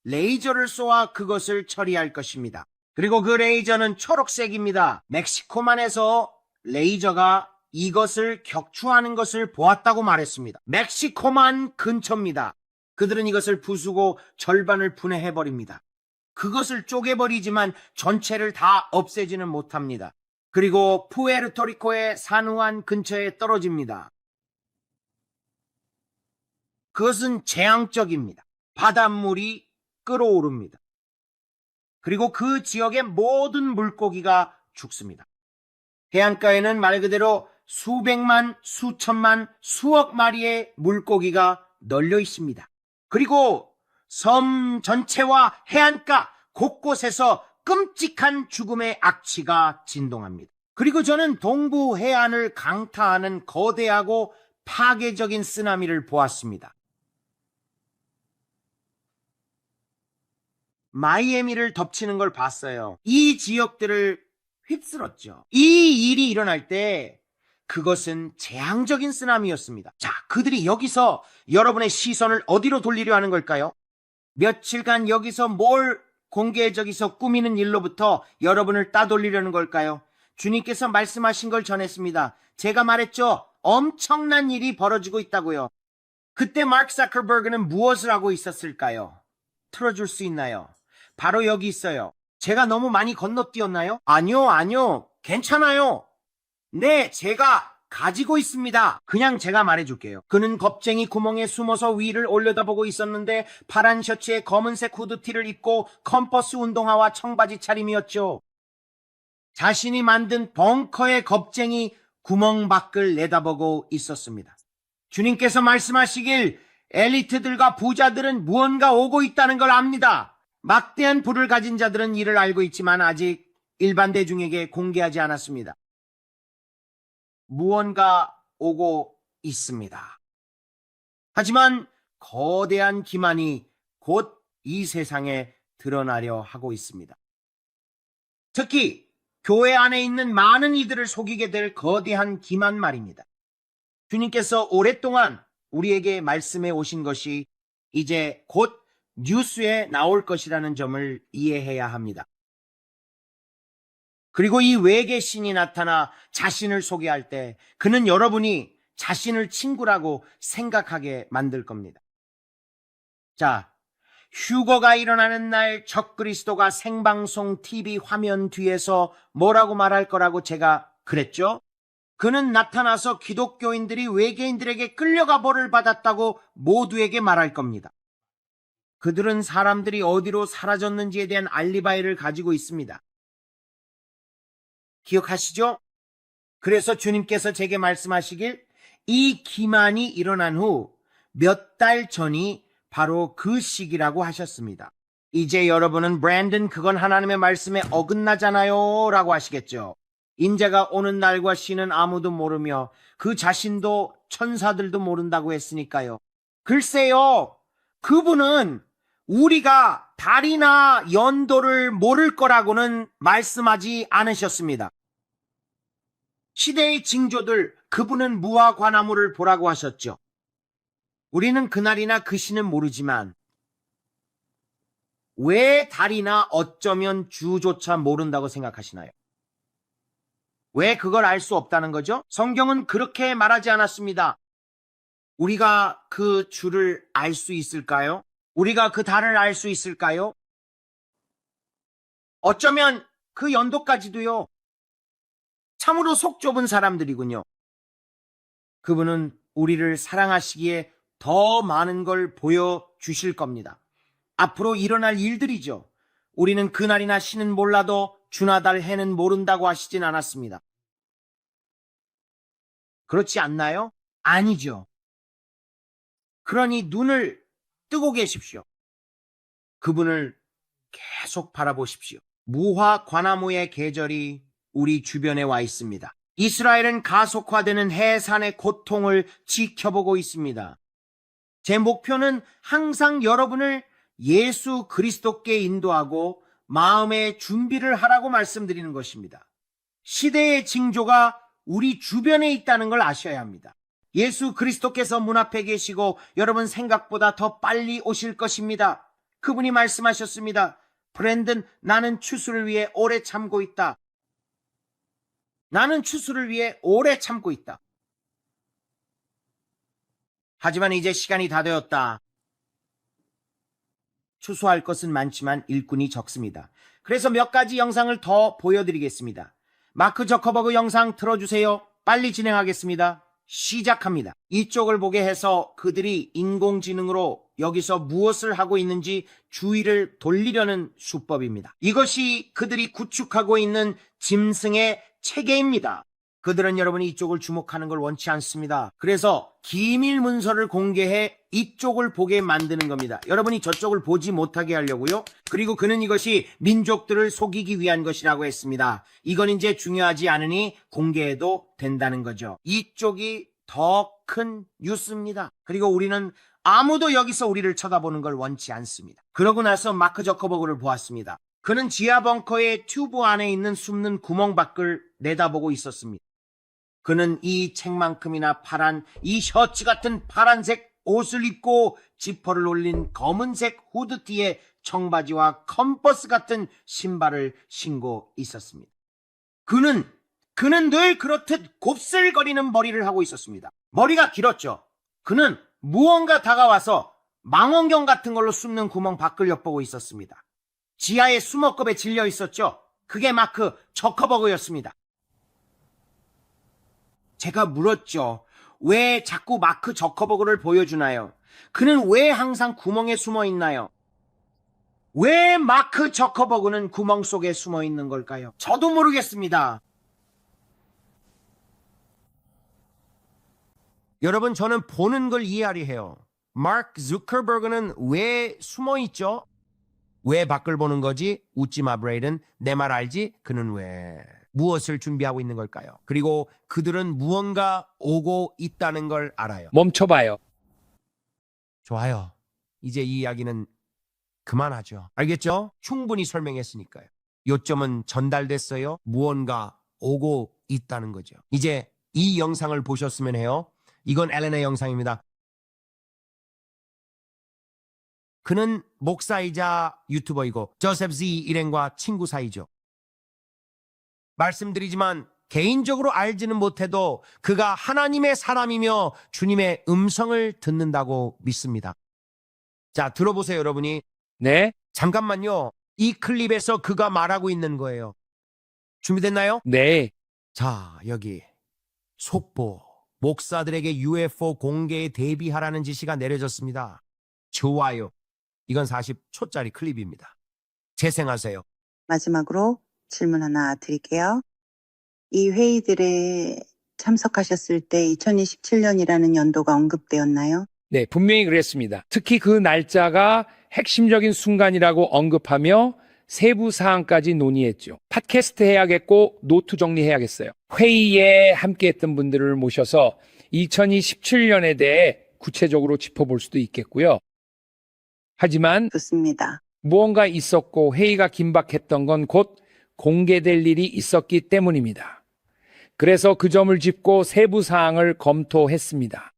레이저를 쏘아 그것을 처리할 것입니다. 그리고 그 레이저는 초록색입니다. 멕시코만에서 레이저가 이것을 격추하는 것을 보았다고 말했습니다. 멕시코만 근처입니다. 그들은 이것을 부수고 절반을 분해해버립니다. 그것을 쪼개버리지만 전체를 다 없애지는 못합니다. 그리고 푸에르토리코의 산후안 근처에 떨어집니다. 그것은 재앙적입니다. 바닷물이 끓어오릅니다. 그리고 그 지역의 모든 물고기가 죽습니다. 해안가에는 말 그대로 수백만, 수천만, 수억 마리의 물고기가 널려 있습니다. 그리고 섬 전체와 해안가 곳곳에서 끔찍한 죽음의 악취가 진동합니다. 그리고 저는 동부 해안을 강타하는 거대하고 파괴적인 쓰나미를 보았습니다. 마이애미를 덮치는 걸 봤어요. 이 지역들을 휩쓸었죠. 이 일이 일어날 때 그것은 재앙적인 쓰나미였습니다. 자, 그들이 여기서 여러분의 시선을 어디로 돌리려 하는 걸까요? 며칠간 여기서 뭘 공개적이서 꾸미는 일로부터 여러분을 따돌리려는 걸까요? 주님께서 말씀하신 걸 전했습니다. 제가 말했죠. 엄청난 일이 벌어지고 있다고요. 그때 마크 자커버그는 무엇을 하고 있었을까요? 틀어줄 수 있나요? 바로 여기 있어요. 제가 너무 많이 건너뛰었나요? 아니요. 괜찮아요. 네, 제가 가지고 있습니다. 그냥 제가 말해줄게요. 그는 겁쟁이 구멍에 숨어서 위를 올려다보고 있었는데 파란 셔츠에 검은색 후드티를 입고 컴퍼스 운동화와 청바지 차림이었죠. 자신이 만든 벙커의 겁쟁이 구멍 밖을 내다보고 있었습니다. 주님께서 말씀하시길 엘리트들과 부자들은 무언가 오고 있다는 걸 압니다. 막대한 부를 가진 자들은 이를 알고 있지만 아직 일반 대중에게 공개하지 않았습니다. 무언가 오고 있습니다. 하지만 거대한 기만이 곧 이 세상에 드러나려 하고 있습니다. 특히 교회 안에 있는 많은 이들을 속이게 될 거대한 기만 말입니다. 주님께서 오랫동안 우리에게 말씀해 오신 것이 이제 곧 뉴스에 나올 것이라는 점을 이해해야 합니다. 그리고 이 외계 신이 나타나 자신을 소개할 때 그는 여러분이 자신을 친구라고 생각하게 만들 겁니다. 자, 휴거가 일어나는 날 적그리스도가 생방송 TV 화면 뒤에서 뭐라고 말할 거라고 제가 그랬죠? 그는 나타나서 기독교인들이 외계인들에게 끌려가 벌을 받았다고 모두에게 말할 겁니다. 그들은 사람들이 어디로 사라졌는지에 대한 알리바이를 가지고 있습니다. 기억하시죠? 그래서 주님께서 제게 말씀하시길 이 기만이 일어난 후 몇 달 전이 바로 그 시기라고 하셨습니다. 이제 여러분은 브랜든 그건 하나님의 말씀에 어긋나잖아요 라고 하시겠죠. 인자가 오는 날과 시는 아무도 모르며 그 자신도 천사들도 모른다고 했으니까요. 글쎄요, 그분은 우리가 달이나 연도를 모를 거라고는 말씀하지 않으셨습니다. 시대의 징조들, 그분은 무화 과나무를 보라고 하셨죠. 우리는 그날이나 그 시는 모르지만 왜 달이나 어쩌면 주조차 모른다고 생각하시나요? 왜 그걸 알 수 없다는 거죠? 성경은 그렇게 말하지 않았습니다. 우리가 그 주를 알 수 있을까요? 우리가 그 달을 알 수 있을까요? 어쩌면 그 연도까지도요. 참으로 속 좁은 사람들이군요. 그분은 우리를 사랑하시기에 더 많은 걸 보여주실 겁니다. 앞으로 일어날 일들이죠. 우리는 그날이나 시는 몰라도 주나 달 해는 모른다고 하시진 않았습니다. 그렇지 않나요? 아니죠. 그러니 눈을 뜨고 계십시오. 그분을 계속 바라보십시오. 무화 과나무의 계절이 우리 주변에 와 있습니다. 이스라엘은 가속화되는 해산의 고통을 지켜보고 있습니다. 제 목표는 항상 여러분을 예수 그리스도께 인도하고 마음의 준비를 하라고 말씀드리는 것입니다. 시대의 징조가 우리 주변에 있다는 걸 아셔야 합니다. 예수 그리스도께서 문 앞에 계시고 여러분 생각보다 더 빨리 오실 것입니다. 그분이 말씀하셨습니다. 브랜든, 나는 추수를 위해 오래 참고 있다. 나는 추수를 위해 오래 참고 있다. 하지만 이제 시간이 다 되었다. 추수할 것은 많지만 일꾼이 적습니다. 그래서 몇 가지 영상을 더 보여드리겠습니다. 마크 저커버그 영상 틀어주세요. 빨리 진행하겠습니다. 시작합니다. 이쪽을 보게 해서 그들이 인공지능으로 여기서 무엇을 하고 있는지 주의를 돌리려는 수법입니다. 이것이 그들이 구축하고 있는 짐승의 체계입니다. 그들은 여러분이 이쪽을 주목하는 걸 원치 않습니다. 그래서 기밀 문서를 공개해 이쪽을 보게 만드는 겁니다. 여러분이 저쪽을 보지 못하게 하려고요. 그리고 그는 이것이 민족들을 속이기 위한 것이라고 했습니다. 이건 이제 중요하지 않으니 공개해도 된다는 거죠. 이쪽이 더 큰 뉴스입니다. 그리고 우리는 아무도 여기서 우리를 쳐다보는 걸 원치 않습니다. 그러고 나서 마크 저커버그를 보았습니다. 그는 지하 벙커의 튜브 안에 있는 숨는 구멍 밖을 내다보고 있었습니다. 그는 이 책만큼이나 파란, 이 셔츠 같은 파란색 옷을 입고 지퍼를 올린 검은색 후드티에 청바지와 컴퍼스 같은 신발을 신고 있었습니다. 그는 늘 그렇듯 곱슬거리는 머리를 하고 있었습니다. 머리가 길었죠. 그는 무언가 다가와서 망원경 같은 걸로 숨는 구멍 밖을 엿보고 있었습니다. 지하에 수목급에 질려 있었죠. 그게 마크 저커버그였습니다. 제가 물었죠. 왜 자꾸 마크 저커버그를 보여주나요? 그는 왜 항상 구멍에 숨어 있나요? 왜 마크 저커버그는 구멍 속에 숨어 있는 걸까요? 저도 모르겠습니다. 여러분, 저는 보는 걸 이해하려 해요. 마크 zuckerberg는 왜 숨어 있죠? 왜 밖을 보는 거지? 웃지 마, 브레이든. 내 말 알지? 그는 왜 무엇을 준비하고 있는 걸까요? 그리고 그들은 무언가 오고 있다는 걸 알아요. 멈춰봐요. 좋아요. 이제 이 이야기는 그만하죠. 알겠죠? 충분히 설명했으니까요. 요점은 전달됐어요. 무언가 오고 있다는 거죠. 이제 이 영상을 보셨으면 해요. 이건 엘렌의 영상입니다. 그는 목사이자 유튜버이고 조셉 Z 일행과 친구 사이죠. 말씀드리지만 개인적으로 알지는 못해도 그가 하나님의 사람이며 주님의 음성을 듣는다고 믿습니다. 자, 들어보세요, 여러분이. 네? 잠깐만요. 이 클립에서 그가 말하고 있는 거예요. 준비됐나요? 네. 자, 여기 속보. 목사들에게 UFO 공개에 대비하라는 지시가 내려졌습니다. 좋아요. 이건 40초짜리 클립입니다. 재생하세요. 마지막으로 질문 하나 드릴게요. 이 회의들에 참석하셨을 때 2027년이라는 연도가 언급되었나요? 네, 분명히 그랬습니다. 특히 그 날짜가 핵심적인 순간이라고 언급하며 세부 사항까지 논의했죠. 팟캐스트 해야겠고 노트 정리해야겠어요. 회의에 함께했던 분들을 모셔서 2027년에 대해 구체적으로 짚어볼 수도 있겠고요. 하지만 좋습니다. 무언가 있었고 회의가 긴박했던 건 곧 공개될 일이 있었기 때문입니다. 그래서 그 점을 짚고 세부 사항을 검토했습니다.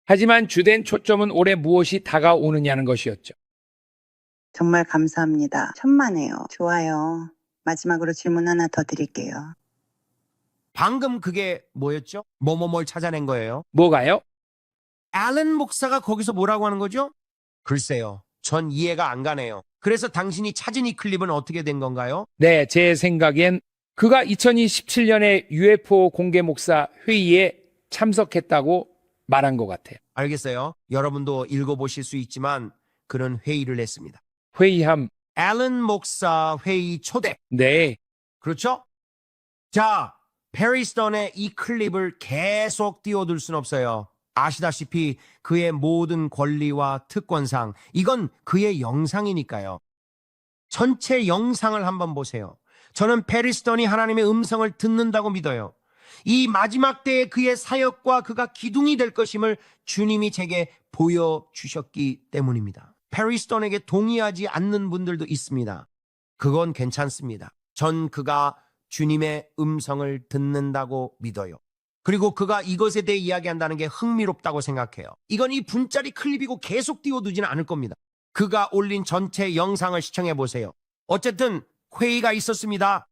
하지만 주된 초점은 올해 무엇이 다가오느냐는 것이었죠. 정말 감사합니다. 천만에요. 좋아요. 마지막으로 질문 하나 더 드릴게요. 방금 그게 뭐였죠? 뭘 찾아낸 거예요? 뭐가요? 앨런 목사가 거기서 뭐라고 하는 거죠? 글쎄요. 전 이해가 안 가네요. 그래서 당신이 찾은 이 클립은 어떻게 된 건가요? 네, 제 생각엔 그가 2027년에 UFO 공개 목사 회의에 참석했다고 말한 것 같아요. 알겠어요. 여러분도 읽어보실 수 있지만 그는 회의를 했습니다. 회의함. 앨런 목사 회의 초대. 네. 그렇죠? 자, 페리 스톤의 이 클립을 계속 띄워둘 순 없어요. 아시다시피 그의 모든 권리와 특권상 이건 그의 영상이니까요. 전체 영상을 한번 보세요. 저는 페리 스톤이 하나님의 음성을 듣는다고 믿어요. 이 마지막 때에 그의 사역과 그가 기둥이 될 것임을 주님이 제게 보여주셨기 때문입니다. 페리 스톤에게 동의하지 않는 분들도 있습니다. 그건 괜찮습니다. 전 그가 주님의 음성을 듣는다고 믿어요. 그리고 그가 이것에 대해 이야기한다는 게 흥미롭다고 생각해요. 이건 이 분짜리 클립이고 계속 띄워두지는 않을 겁니다. 그가 올린 전체 영상을 시청해 보세요. 어쨌든 회의가 있었습니다.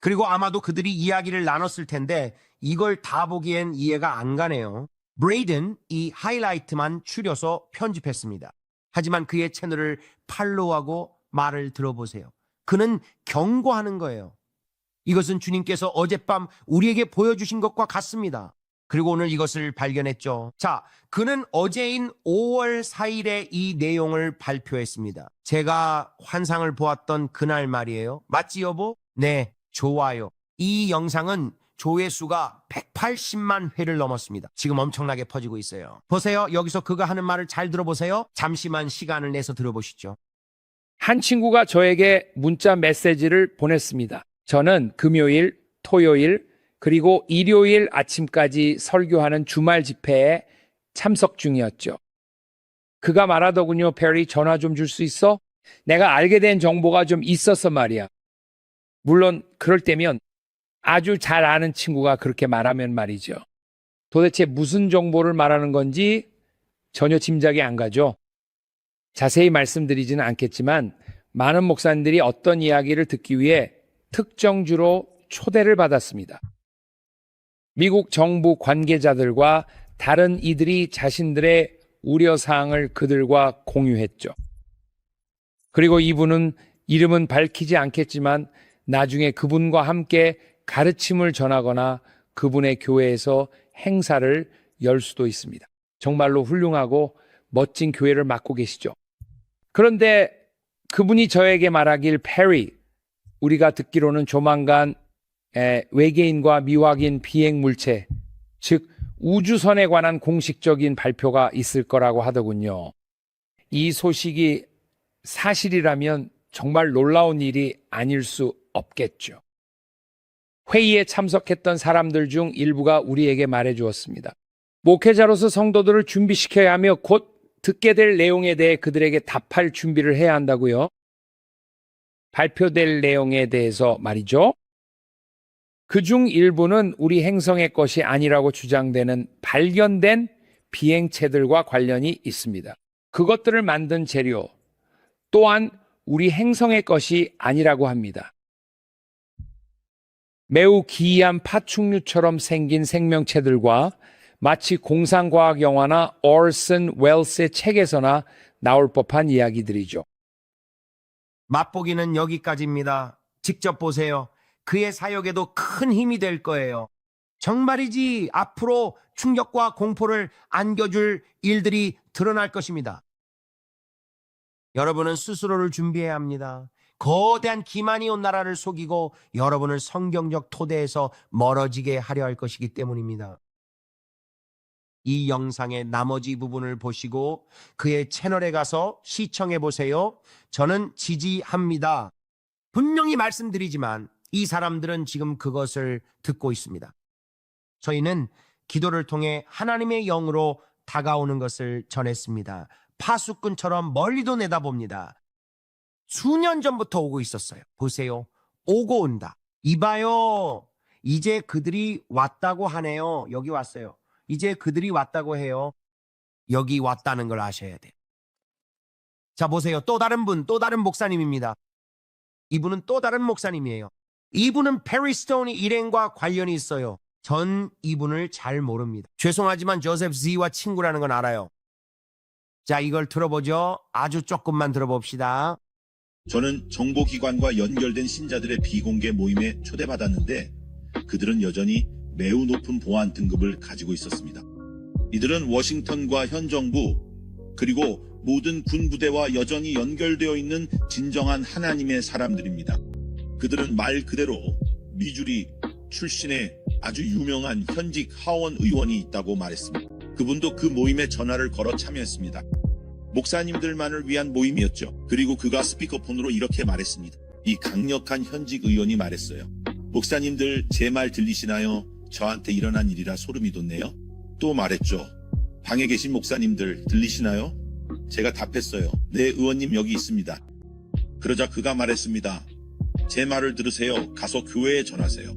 그리고 아마도 그들이 이야기를 나눴을 텐데 이걸 다 보기엔 이해가 안 가네요. 브레이든 이 하이라이트만 추려서 편집했습니다. 하지만 그의 채널을 팔로우하고 말을 들어보세요. 그는 경고하는 거예요. 이것은 주님께서 어젯밤 우리에게 보여주신 것과 같습니다. 그리고 오늘 이것을 발견했죠. 자, 그는 어제인 5월 4일에 이 내용을 발표했습니다. 제가 환상을 보았던 그날 말이에요. 맞지 여보? 네, 좋아요. 이 영상은 조회수가 180만 회를 넘었습니다. 지금 엄청나게 퍼지고 있어요. 보세요. 여기서 그가 하는 말을 잘 들어보세요. 잠시만 시간을 내서 들어보시죠. 한 친구가 저에게 문자 메시지를 보냈습니다. 저는 금요일, 토요일, 그리고 일요일 아침까지 설교하는 주말 집회에 참석 중이었죠. 그가 말하더군요. 페리, 전화 좀 줄 수 있어? 내가 알게 된 정보가 좀 있어서 말이야. 물론 그럴 때면 아주 잘 아는 친구가 그렇게 말하면 말이죠. 도대체 무슨 정보를 말하는 건지 전혀 짐작이 안 가죠. 자세히 말씀드리지는 않겠지만 많은 목사님들이 어떤 이야기를 듣기 위해 특정 주로 초대를 받았습니다. 미국 정부 관계자들과 다른 이들이 자신들의 우려사항을 그들과 공유했죠. 그리고 이분은 이름은 밝히지 않겠지만 나중에 그분과 함께 가르침을 전하거나 그분의 교회에서 행사를 열 수도 있습니다. 정말로 훌륭하고 멋진 교회를 맡고 계시죠. 그런데 그분이 저에게 말하길, 페리, 우리가 듣기로는 조만간 외계인과 미확인 비행 물체, 즉 우주선에 관한 공식적인 발표가 있을 거라고 하더군요. 이 소식이 사실이라면 정말 놀라운 일이 아닐 수 없겠죠. 회의에 참석했던 사람들 중 일부가 우리에게 말해 주었습니다. 목회자로서 성도들을 준비시켜야 하며 곧 듣게 될 내용에 대해 그들에게 답할 준비를 해야 한다고요. 발표될 내용에 대해서 말이죠. 그중 일부는 우리 행성의 것이 아니라고 주장되는 발견된 비행체들과 관련이 있습니다. 그것들을 만든 재료 또한 우리 행성의 것이 아니라고 합니다. 매우 기이한 파충류처럼 생긴 생명체들과 마치 공상과학 영화나 orson welles의 책에서나 나올 법한 이야기들이죠. 맛보기는 여기까지입니다. 직접 보세요. 그의 사역에도 큰 힘이 될 거예요. 정말이지 앞으로 충격과 공포를 안겨줄 일들이 드러날 것입니다. 여러분은 스스로를 준비해야 합니다. 거대한 기만이 온 나라를 속이고 여러분을 성경적 토대에서 멀어지게 하려 할 것이기 때문입니다. 이 영상의 나머지 부분을 보시고 그의 채널에 가서 시청해 보세요. 저는 지지합니다. 분명히 말씀드리지만 이 사람들은 지금 그것을 듣고 있습니다. 저희는 기도를 통해 하나님의 영으로 다가오는 것을 전했습니다. 파수꾼처럼 멀리도 내다봅니다. 수년 전부터 오고 있었어요. 보세요. 오고 온다. 이봐요. 이제 그들이 왔다고 하네요. 여기 왔어요. 이제 그들이 왔다고 해요. 여기 왔다는 걸 아셔야 돼요. 자, 보세요. 또 다른 분, 또 다른 목사님입니다. 이분은 또 다른 목사님이에요. 이분은 페리 스톤이 일행과 관련이 있어요. 전 이분을 잘 모릅니다. 죄송하지만 조셉 Z와 친구라는 건 알아요. 자, 이걸 들어보죠. 아주 조금만 들어봅시다. 저는 정보기관과 연결된 신자들의 비공개 모임에 초대받았는데 그들은 여전히 매우 높은 보안 등급을 가지고 있었습니다. 이들은 워싱턴과 현 정부 그리고 모든 군부대와 여전히 연결되어 있는 진정한 하나님의 사람들입니다. 그들은 말 그대로 미주리 출신의 아주 유명한 현직 하원 의원이 있다고 말했습니다. 그분도 그 모임에 전화를 걸어 참여했습니다. 목사님들만을 위한 모임이었죠. 그리고 그가 스피커폰으로 이렇게 말했습니다. 이 강력한 현직 의원이 말했어요. 목사님들 제 말 들리시나요? 저한테 일어난 일이라 소름이 돋네요. 또 말했죠. 방에 계신 목사님들 들리시나요? 제가 답했어요. 네, 의원님 여기 있습니다. 그러자 그가 말했습니다. 제 말을 들으세요. 가서 교회에 전하세요.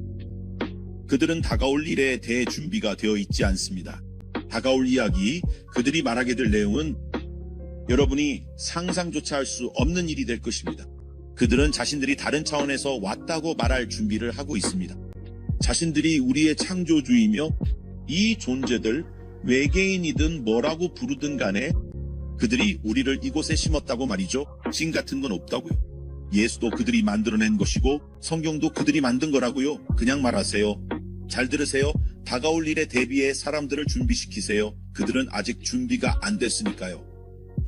그들은 다가올 일에 대해 준비가 되어 있지 않습니다. 다가올 이야기, 그들이 말하게 될 내용은 여러분이 상상조차 할 수 없는 일이 될 것입니다. 그들은 자신들이 다른 차원에서 왔다고 말할 준비를 하고 있습니다. 자신들이 우리의 창조주이며 이 존재들, 외계인이든 뭐라고 부르든 간에 그들이 우리를 이곳에 심었다고 말이죠. 신 같은 건 없다고요. 예수도 그들이 만들어낸 것이고 성경도 그들이 만든 거라고요. 그냥 말하세요. 잘 들으세요. 다가올 일에 대비해 사람들을 준비시키세요. 그들은 아직 준비가 안 됐으니까요.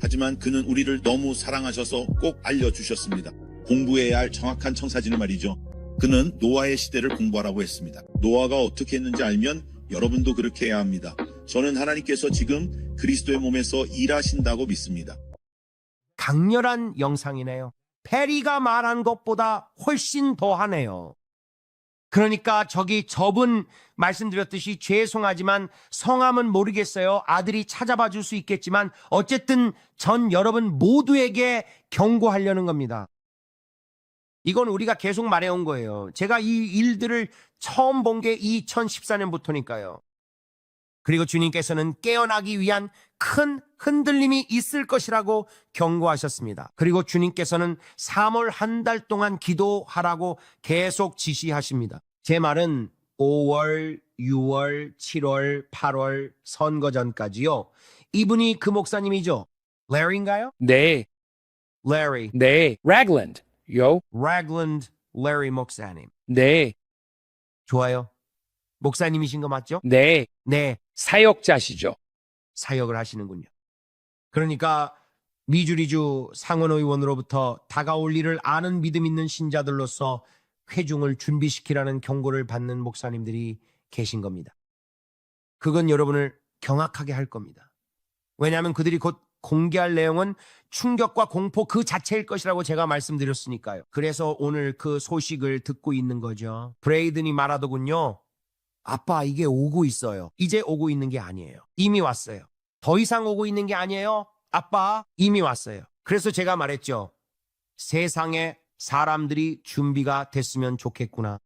하지만 그는 우리를 너무 사랑하셔서 꼭 알려주셨습니다. 공부해야 할 정확한 청사진을 말이죠. 그는 노아의 시대를 공부하라고 했습니다. 노아가 어떻게 했는지 알면 여러분도 그렇게 해야 합니다. 저는 하나님께서 지금 그리스도의 몸에서 일하신다고 믿습니다. 강렬한 영상이네요. 페리가 말한 것보다 훨씬 더하네요. 그러니까 저분 말씀드렸듯이 죄송하지만 성함은 모르겠어요. 아들이 찾아봐 줄 수 있겠지만 어쨌든 전 여러분 모두에게 경고하려는 겁니다. 이건 우리가 계속 말해온 거예요. 제가 이 일들을 처음 본 게 2014년부터니까요. 그리고 주님께서는 깨어나기 위한 큰 흔들림이 있을 것이라고 경고하셨습니다. 그리고 주님께서는 3월 한 달 동안 기도하라고 계속 지시하십니다. 제 말은 5월, 6월, 7월, 8월 선거 전까지요. 이분이 그 목사님이죠. 레리인가요? 네, 레리. 네, 래글랜드, 요, 래글랜드 레리 목사님. 네, 좋아요. 목사님이신 거 맞죠? 네, 네. 사역자시죠. 사역을 하시는군요. 그러니까 미주리주 상원의원으로부터 다가올 일을 아는 믿음 있는 신자들로서 회중을 준비시키라는 경고를 받는 목사님들이 계신 겁니다. 그건 여러분을 경악하게 할 겁니다. 왜냐하면 그들이 곧 공개할 내용은 충격과 공포 그 자체일 것이라고 제가 말씀드렸으니까요. 그래서 오늘 그 소식을 듣고 있는 거죠. 브레이든이 말하더군요. 아빠, 이게 오고 있어요. 이제 오고 있는 게 아니에요. 이미 왔어요. 더 이상 오고 있는 게 아니에요. 아빠, 이미 왔어요. 그래서 제가 말했죠. 세상에 사람들이 준비가 됐으면 좋겠구나.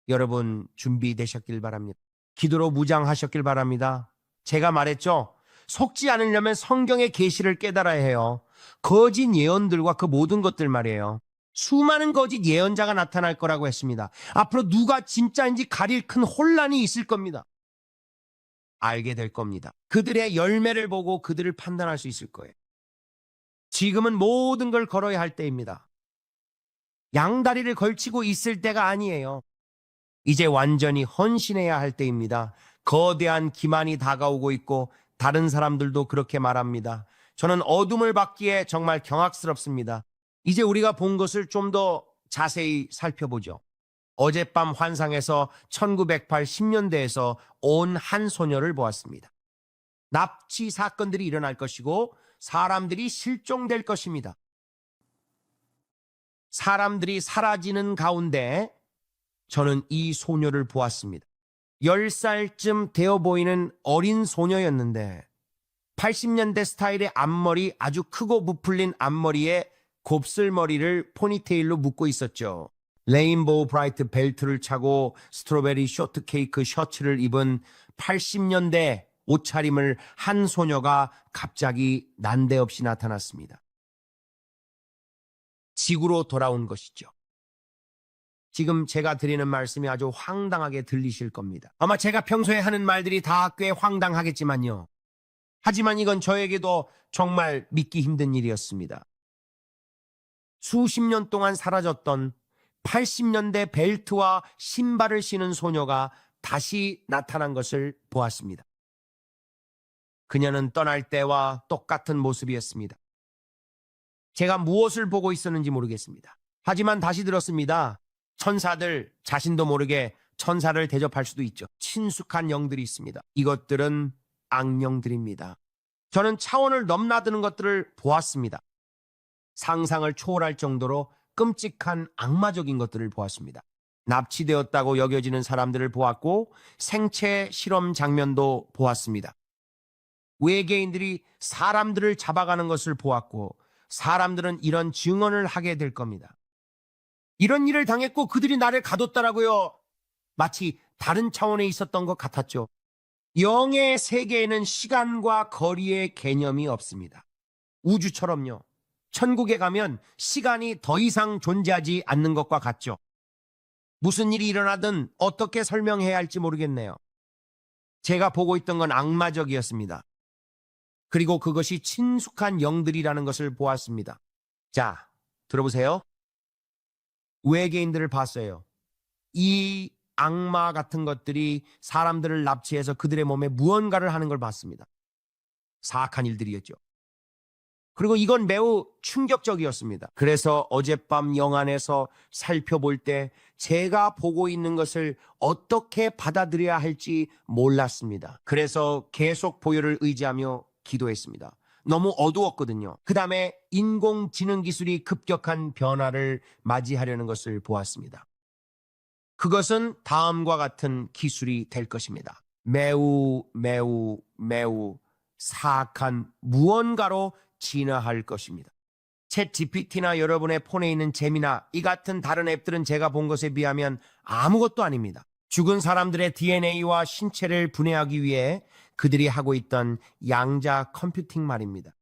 여러분 준비되셨길 바랍니다. 기도로 무장하셨길 바랍니다. 제가 말했죠. 속지 않으려면 성경의 계시를 깨달아야 해요. 거짓 예언들과 그 모든 것들 말이에요. 수많은 거짓 예언자가 나타날 거라고 했습니다. 앞으로 누가 진짜인지 가릴 큰 혼란이 있을 겁니다. 알게 될 겁니다. 그들의 열매를 보고 그들을 판단할 수 있을 거예요. 지금은 모든 걸 걸어야 할 때입니다. 양다리를 걸치고 있을 때가 아니에요. 이제 완전히 헌신해야 할 때입니다. 거대한 기만이 다가오고 있고 다른 사람들도 그렇게 말합니다. 저는 어둠을 받기에 정말 경악스럽습니다. 이제 우리가 본 것을 좀 더 자세히 살펴보죠. 어젯밤 환상에서 1980년대에서 온 한 소녀를 보았습니다. 납치 사건들이 일어날 것이고 사람들이 실종될 것입니다. 사람들이 사라지는 가운데 저는 이 소녀를 보았습니다. 10살쯤 되어 보이는 어린 소녀였는데 80년대 스타일의 앞머리, 아주 크고 부풀린 앞머리에 곱슬머리를 포니테일로 묶고 있었죠. 레인보우 브라이트 벨트를 차고 스트로베리 쇼트케이크 셔츠를 입은 80년대 옷차림을 한 소녀가 갑자기 난데없이 나타났습니다. 지구로 돌아온 것이죠. 지금 제가 드리는 말씀이 아주 황당하게 들리실 겁니다. 아마 제가 평소에 하는 말들이 다 꽤 황당하겠지만요. 하지만 이건 저에게도 정말 믿기 힘든 일이었습니다. 수십 년 동안 사라졌던 80년대 벨트와 신발을 신은 소녀가 다시 나타난 것을 보았습니다. 그녀는 떠날 때와 똑같은 모습이었습니다. 제가 무엇을 보고 있었는지 모르겠습니다. 하지만 다시 들었습니다. 천사들 자신도 모르게 천사를 대접할 수도 있죠. 친숙한 영들이 있습니다. 이것들은 악령들입니다. 저는 차원을 넘나드는 것들을 보았습니다. 상상을 초월할 정도로 끔찍한 악마적인 것들을 보았습니다. 납치되었다고 여겨지는 사람들을 보았고 생체 실험 장면도 보았습니다. 외계인들이 사람들을 잡아가는 것을 보았고 사람들은 이런 증언을 하게 될 겁니다. 이런 일을 당했고 그들이 나를 가뒀더라고요. 마치 다른 차원에 있었던 것 같았죠. 영의 세계에는 시간과 거리의 개념이 없습니다. 우주처럼요. 천국에 가면 시간이 더 이상 존재하지 않는 것과 같죠. 무슨 일이 일어나든 어떻게 설명해야 할지 모르겠네요. 제가 보고 있던 건 악마적이었습니다. 그리고 그것이 친숙한 영들이라는 것을 보았습니다. 자, 들어보세요. 외계인들을 봤어요. 이 악마 같은 것들이 사람들을 납치해서 그들의 몸에 무언가를 하는 걸 봤습니다. 사악한 일들이었죠. 그리고 이건 매우 충격적이었습니다. 그래서 어젯밤 영안에서 살펴볼 때 제가 보고 있는 것을 어떻게 받아들여야 할지 몰랐습니다. 그래서 계속 보혈을 의지하며 기도했습니다. 너무 어두웠거든요. 그 다음에 인공지능 기술이 급격한 변화를 맞이하려는 것을 보았습니다. 그것은 다음과 같은 기술이 될 것입니다. 매우 사악한 무언가로 진화할 것입니다. 챗 GPT나 여러분의 폰에 있는 제미나 이 같은 다른 앱들은 제가 본 것에 비하면 아무것도 아닙니다. 죽은 사람들의 DNA와 신체를 분해하기 위해 그들이 하고 있던 양자 컴퓨팅 말입니다.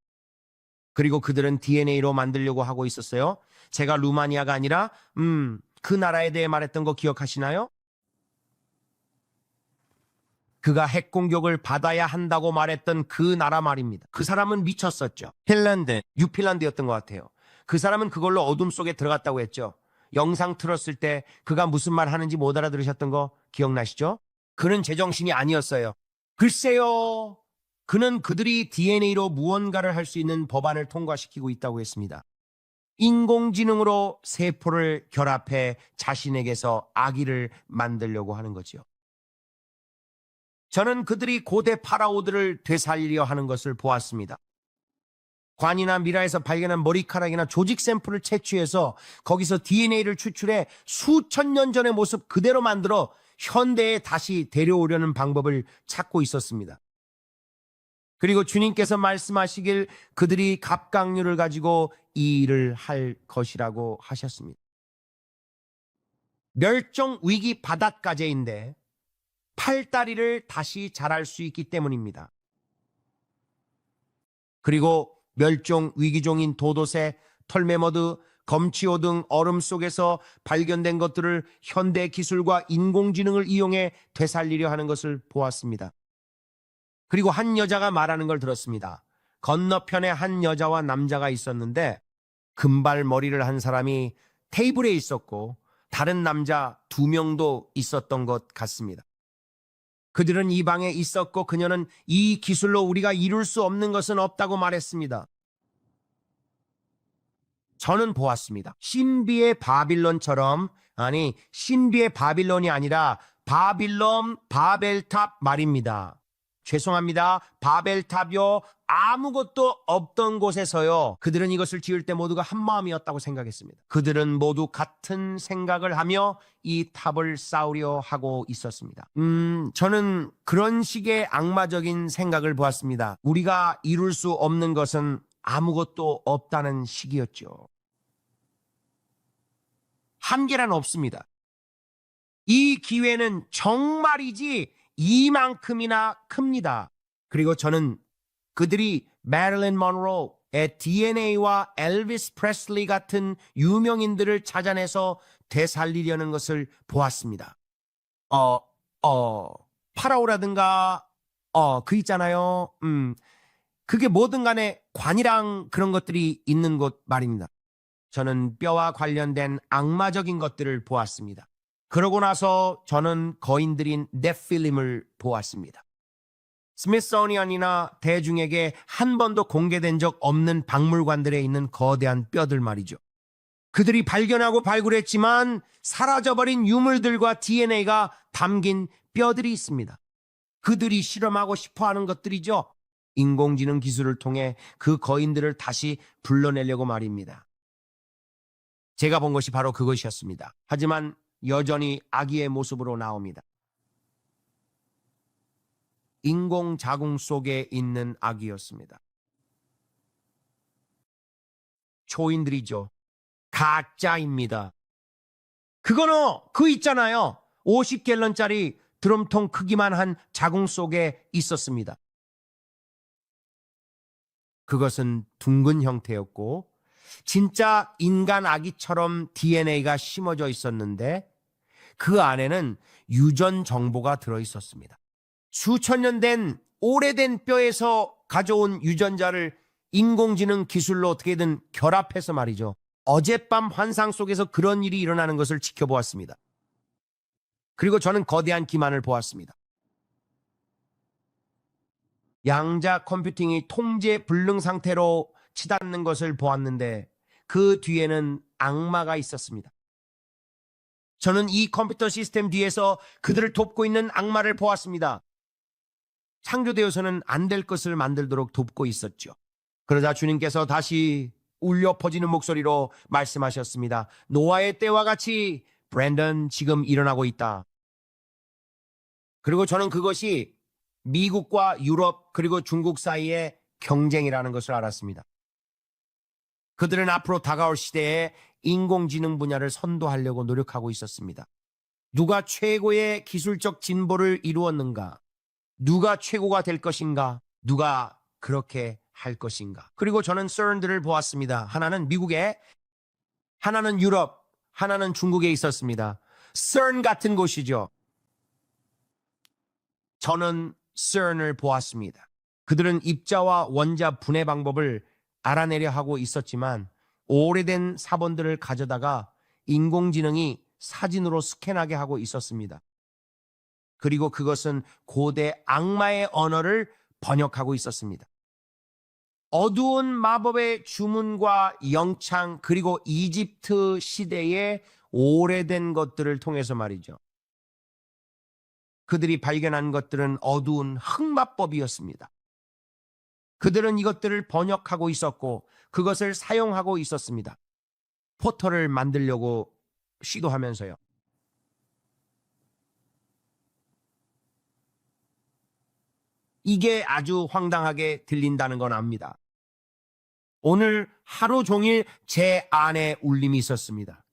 그리고 그들은 DNA로 만들려고 하고 있었어요. 제가 루마니아가 아니라 그 나라에 대해 말했던 거 기억하시나요? 그가 핵 공격을 받아야 한다고 말했던 그 나라 말입니다. 그 사람은 미쳤었죠. 뉴핀란드였던 것 같아요. 그 사람은 그걸로 어둠 속에 들어갔다고 했죠. 영상 틀었을 때 그가 무슨 말 하는지 못 알아들으셨던 거 기억나시죠? 그는 제정신이 아니었어요. 글쎄요. 그는 그들이 DNA로 무언가를 할 수 있는 법안을 통과시키고 있다고 했습니다. 인공지능으로 세포를 결합해 자신에게서 아기를 만들려고 하는 거죠. 저는 그들이 고대 파라오들을 되살리려 하는 것을 보았습니다. 관이나 미라에서 발견한 머리카락이나 조직 샘플을 채취해서 거기서 DNA를 추출해 수천 년 전의 모습 그대로 만들어 현대에 다시 데려오려는 방법을 찾고 있었습니다. 그리고 주님께서 말씀하시길 그들이 갑각류를 가지고 이 일을 할 것이라고 하셨습니다. 멸종 위기 바닷가재인데 팔다리를 다시 자랄 수 있기 때문입니다. 그리고 멸종 위기종인 도도새, 털매머드, 검치오 등 얼음 속에서 발견된 것들을 현대 기술과 인공지능을 이용해 되살리려 하는 것을 보았습니다. 그리고 한 여자가 말하는 걸 들었습니다. 건너편에 한 여자와 남자가 있었는데 금발 머리를 한 사람이 테이블에 있었고 다른 남자 2명도 있었던 것 같습니다. 그들은 이 방에 있었고 그녀는 이 기술로 우리가 이룰 수 없는 것은 없다고 말했습니다. 저는 보았습니다. 신비의 바빌론처럼, 아니 신비의 바빌론이 아니라 바빌론 바벨탑 말입니다. 죄송합니다. 바벨탑이요. 아무것도 없던 곳에서요. 그들은 이것을 지을 때 모두가 한 마음이었다고 생각했습니다. 그들은 모두 같은 생각을 하며 이 탑을 쌓으려 하고 있었습니다. 저는 그런 식의 악마적인 생각을 보았습니다. 우리가 이룰 수 없는 것은 아무것도 없다는 식이었죠. 한계란 없습니다. 이 기회는 정말이지 이만큼이나 큽니다. 그리고 저는 그들이 메릴린 먼로의 DNA와 엘비스 프레슬리 같은 유명인들을 찾아내서 되살리려는 것을 보았습니다. 파라오라든가, 그 있잖아요. 그게 뭐든 간에 관이랑 그런 것들이 있는 곳 말입니다. 저는 뼈와 관련된 악마적인 것들을 보았습니다. 그러고 나서 저는 거인들인 네필림을 보았습니다. 스미소니언이나 대중에게 한 번도 공개된 적 없는 박물관들에 있는 거대한 뼈들 말이죠. 그들이 발견하고 발굴했지만 사라져버린 유물들과 DNA가 담긴 뼈들이 있습니다. 그들이 실험하고 싶어하는 것들이죠. 인공지능 기술을 통해 그 거인들을 다시 불러내려고 말입니다. 제가 본 것이 바로 그것이었습니다. 하지만 여전히 아기의 모습으로 나옵니다. 인공 자궁 속에 있는 아기였습니다. 초인들이죠. 가짜입니다. 그거는 그 있잖아요. 50갤런짜리 드럼통 크기만 한 자궁 속에 있었습니다. 그것은 둥근 형태였고 진짜 인간 아기처럼 DNA가 심어져 있었는데 그 안에는 유전 정보가 들어있었습니다. 수천 년 된 오래된 뼈에서 가져온 유전자를 인공지능 기술로 어떻게든 결합해서 말이죠. 어젯밤 환상 속에서 그런 일이 일어나는 것을 지켜보았습니다. 그리고 저는 거대한 기만을 보았습니다. 양자 컴퓨팅이 통제 불능 상태로 치닫는 것을 보았는데 그 뒤에는 악마가 있었습니다. 저는 이 컴퓨터 시스템 뒤에서 그들을 돕고 있는 악마를 보았습니다. 창조되어서는 안 될 것을 만들도록 돕고 있었죠. 그러자 주님께서 다시 울려 퍼지는 목소리로 말씀하셨습니다. 노아의 때와 같이 브랜던 지금 일어나고 있다. 그리고 저는 그것이 미국과 유럽 그리고 중국 사이의 경쟁이라는 것을 알았습니다. 그들은 앞으로 다가올 시대에 인공지능 분야를 선도하려고 노력하고 있었습니다. 누가 최고의 기술적 진보를 이루었는가? 누가 최고가 될 것인가? 누가 그렇게 할 것인가? 그리고 저는 CERN들을 보았습니다. 하나는 미국에, 하나는 유럽, 하나는 중국에 있었습니다. CERN 같은 곳이죠. 저는 CERN을 보았습니다. 그들은 입자와 원자 분해 방법을 알아내려 하고 있었지만 오래된 사본들을 가져다가 인공지능이 사진으로 스캔하게 하고 있었습니다. 그리고 그것은 고대 악마의 언어를 번역하고 있었습니다. 어두운 마법의 주문과 영창 그리고 이집트 시대의 오래된 것들을 통해서 말이죠. 그들이 발견한 것들은 어두운 흑마법이었습니다. 그들은 이것들을 번역하고 있었고 그것을 사용하고 있었습니다. 포털을 만들려고 시도하면서요. 이게 아주 황당하게 들린다는 건 압니다. 오늘 하루 종일 제 안에 울림이 있었습니다.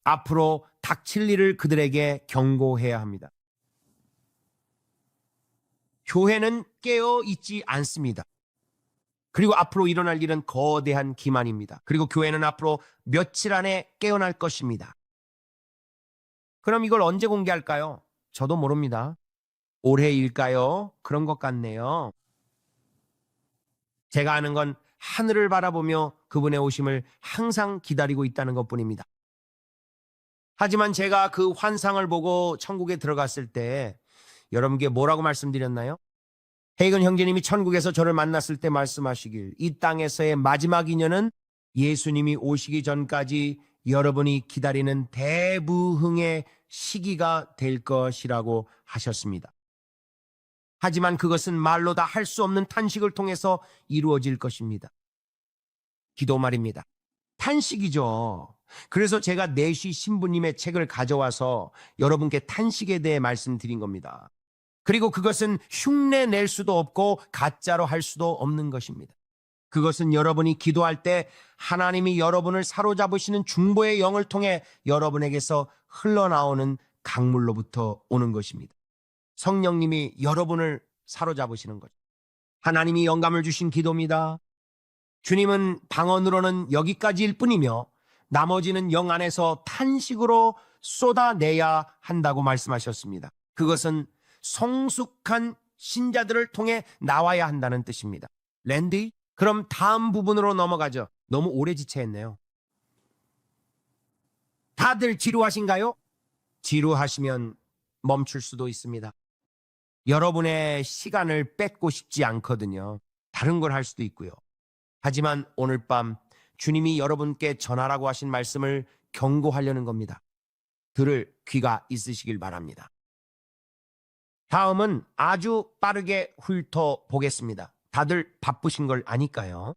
앞으로 닥칠 일을 그들에게 경고해야 합니다. 교회는 깨어 있지 않습니다. 그리고 앞으로 일어날 일은 거대한 기만입니다. 그리고 교회는 앞으로 며칠 안에 깨어날 것입니다. 그럼 이걸 언제 공개할까요? 저도 모릅니다. 올해일까요? 그런 것 같네요. 제가 아는 건 하늘을 바라보며 그분의 오심을 항상 기다리고 있다는 것뿐입니다. 하지만 제가 그 환상을 보고 천국에 들어갔을 때 여러분께 뭐라고 말씀드렸나요? 헤이건 형제님이 천국에서 저를 만났을 때 말씀하시길 이 땅에서의 마지막 인연은 예수님이 오시기 전까지 여러분이 기다리는 대부흥의 시기가 될 것이라고 하셨습니다. 하지만 그것은 말로 다 할 수 없는 탄식을 통해서 이루어질 것입니다. 기도 말입니다. 탄식이죠. 그래서 제가 내쉬 신부님의 책을 가져와서 여러분께 탄식에 대해 말씀드린 겁니다. 그리고 그것은 흉내 낼 수도 없고 가짜로 할 수도 없는 것입니다. 그것은 여러분이 기도할 때 하나님이 여러분을 사로잡으시는 중보의 영을 통해 여러분에게서 흘러나오는 강물로부터 오는 것입니다. 성령님이 여러분을 사로잡으시는 거죠. 하나님이 영감을 주신 기도입니다. 주님은 방언으로는 여기까지일 뿐이며 나머지는 영 안에서 탄식으로 쏟아내야 한다고 말씀하셨습니다. 그것은 성숙한 신자들을 통해 나와야 한다는 뜻입니다. 랜디? 그럼 다음 부분으로 넘어가죠. 너무 오래 지체했네요. 다들 지루하신가요? 지루하시면 멈출 수도 있습니다. 여러분의 시간을 뺏고 싶지 않거든요. 다른 걸 할 수도 있고요. 하지만 오늘 밤 주님이 여러분께 전하라고 하신 말씀을 경고하려는 겁니다. 들을 귀가 있으시길 바랍니다. 다음은 아주 빠르게 훑어보겠습니다. 다들 바쁘신 걸 아니까요.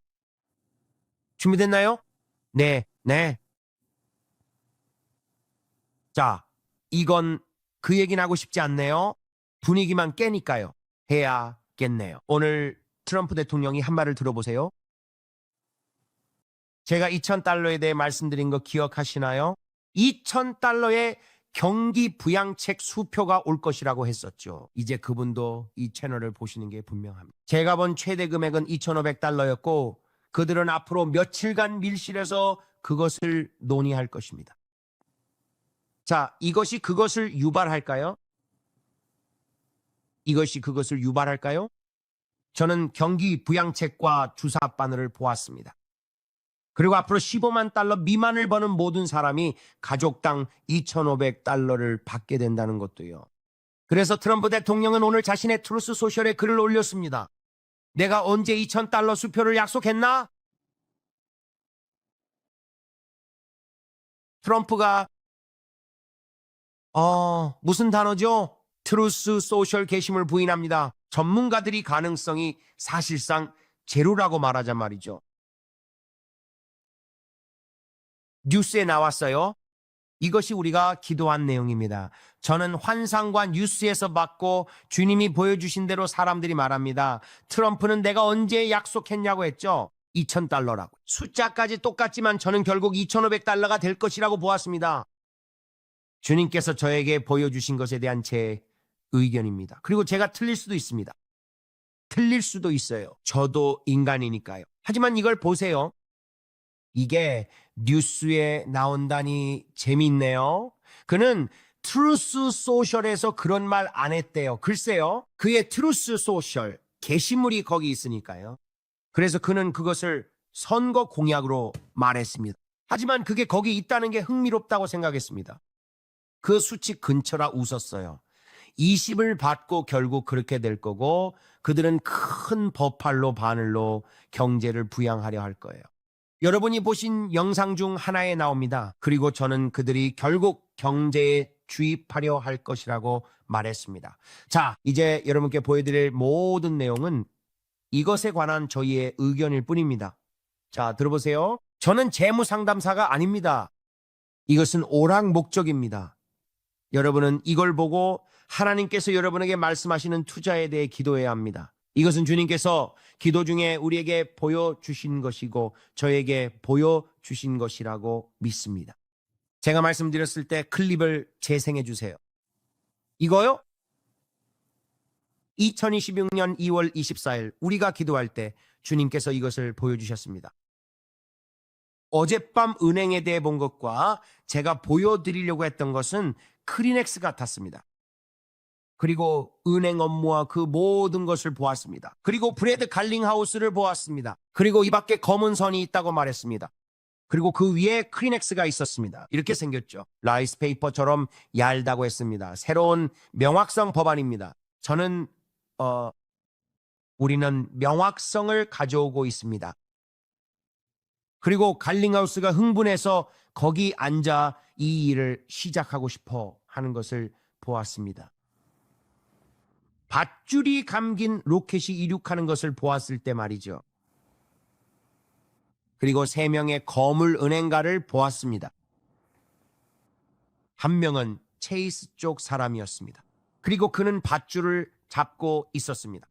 준비됐나요? 네. 자, 이건 그 얘기는 하고 싶지 않네요. 분위기만 깨니까요. 해야겠네요. 오늘 트럼프 대통령이 한 말을 들어보세요. 제가 2,000달러에 대해 말씀드린 거 기억하시나요? 2,000달러의 경기 부양책 수표가 올 것이라고 했었죠. 이제 그분도 이 채널을 보시는 게 분명합니다. 제가 본 최대 금액은 2,500달러였고 그들은 앞으로 며칠간 밀실에서 그것을 논의할 것입니다. 자, 이것이 그것을 유발할까요? 이것이 그것을 유발할까요? 저는 경기 부양책과 주사 바늘을 보았습니다. 그리고 앞으로 15만 달러 미만을 버는 모든 사람이 가족당 2,500달러를 받게 된다는 것도요. 그래서 트럼프 대통령은 오늘 자신의 트루스 소셜에 글을 올렸습니다. 내가 언제 2,000달러 수표를 약속했나? 트럼프가 무슨 단어죠? 트루스 소셜 게시물 부인합니다. 전문가들이 가능성이 사실상 제로라고 말하자 말이죠. 뉴스에 나왔어요. 이것이 우리가 기도한 내용입니다. 저는 환상과 뉴스에서 받고 주님이 보여주신 대로 사람들이 말합니다. 트럼프는 내가 언제 약속했냐고 했죠. 2,000달러라고. 숫자까지 똑같지만 저는 결국 2,500달러가 될 것이라고 보았습니다. 주님께서 저에게 보여주신 것에 대한 제 의견입니다. 그리고 제가 틀릴 수도 있습니다. 틀릴 수도 있어요. 저도 인간이니까요. 하지만 이걸 보세요. 이게 뉴스에 나온다니 재밌네요. 그는 트루스 소셜에서 그런 말 안 했대요. 글쎄요. 그의 트루스 소셜 게시물이 거기 있으니까요. 그래서 그는 그것을 선거 공약으로 말했습니다. 하지만 그게 거기 있다는 게 흥미롭다고 생각했습니다. 그 수치 근처라 웃었어요. 20을 받고 결국 그렇게 될 거고 그들은 큰 버팔로 바늘로 경제를 부양하려 할 거예요. 여러분이 보신 영상 중 하나에 나옵니다. 그리고 저는 그들이 결국 경제에 주입하려 할 것이라고 말했습니다. 자, 이제 여러분께 보여드릴 모든 내용은 이것에 관한 저희의 의견일 뿐입니다. 자, 들어보세요. 저는 재무상담사가 아닙니다. 이것은 오락 목적입니다. 여러분은 이걸 보고 하나님께서 여러분에게 말씀하시는 투자에 대해 기도해야 합니다. 이것은 주님께서 기도 중에 우리에게 보여주신 것이고 저에게 보여주신 것이라고 믿습니다. 제가 말씀드렸을 때 클립을 재생해 주세요. 이거요? 2026년 2월 24일 우리가 기도할 때 주님께서 이것을 보여주셨습니다. 어젯밤 은행에 대해 본 것과 제가 보여드리려고 했던 것은 크리넥스 같았습니다. 그리고 은행 업무와 그 모든 것을 보았습니다. 그리고 브래드 갈링하우스를 보았습니다. 그리고 이 밖에 검은 선이 있다고 말했습니다. 그리고 그 위에 크리넥스가 있었습니다. 이렇게 생겼죠. 라이스 페이퍼처럼 얇다고 했습니다. 새로운 명확성 법안입니다. 저는 우리는 명확성을 가져오고 있습니다. 그리고 갈링하우스가 흥분해서 거기 앉아 이 일을 시작하고 싶어 하는 것을 보았습니다. 밧줄이 감긴 로켓이 이륙하는 것을 보았을 때 말이죠. 그리고 3명의 거물 은행가를 보았습니다. 한 명은 체이스 쪽 사람이었습니다. 그리고 그는 밧줄을 잡고 있었습니다.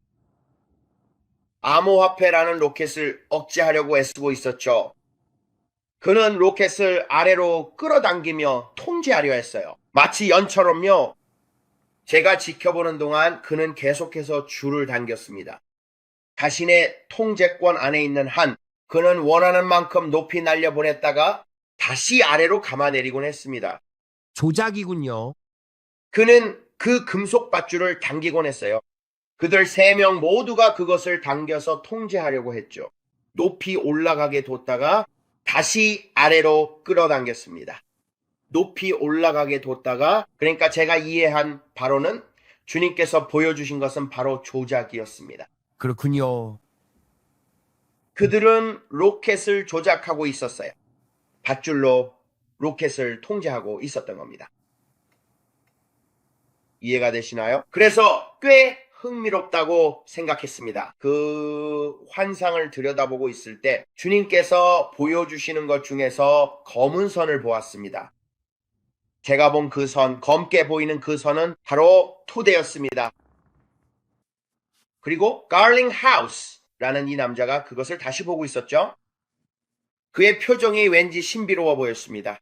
암호화폐라는 로켓을 억제하려고 애쓰고 있었죠. 그는 로켓을 아래로 끌어당기며 통제하려 했어요. 마치 연처럼요. 제가 지켜보는 동안 그는 계속해서 줄을 당겼습니다. 자신의 통제권 안에 있는 한, 그는 원하는 만큼 높이 날려보냈다가 다시 아래로 감아내리곤 했습니다. 조작이군요. 그는 그 금속 밧줄을 당기곤 했어요. 그들 3명 모두가 그것을 당겨서 통제하려고 했죠. 높이 올라가게 뒀다가 다시 아래로 끌어당겼습니다. 높이 올라가게 뒀다가, 그러니까 제가 이해한 바로는 주님께서 보여주신 것은 바로 조작이었습니다. 그렇군요. 그들은 로켓을 조작하고 있었어요. 밧줄로 로켓을 통제하고 있었던 겁니다. 이해가 되시나요? 그래서 꽤 흥미롭다고 생각했습니다. 그 환상을 들여다보고 있을 때 주님께서 보여주시는 것 중에서 검은 선을 보았습니다. 제가 본 그 선, 검게 보이는 그 선은 바로 토대였습니다. 그리고 가링 하우스라는 이 남자가 그것을 다시 보고 있었죠. 그의 표정이 왠지 신비로워 보였습니다.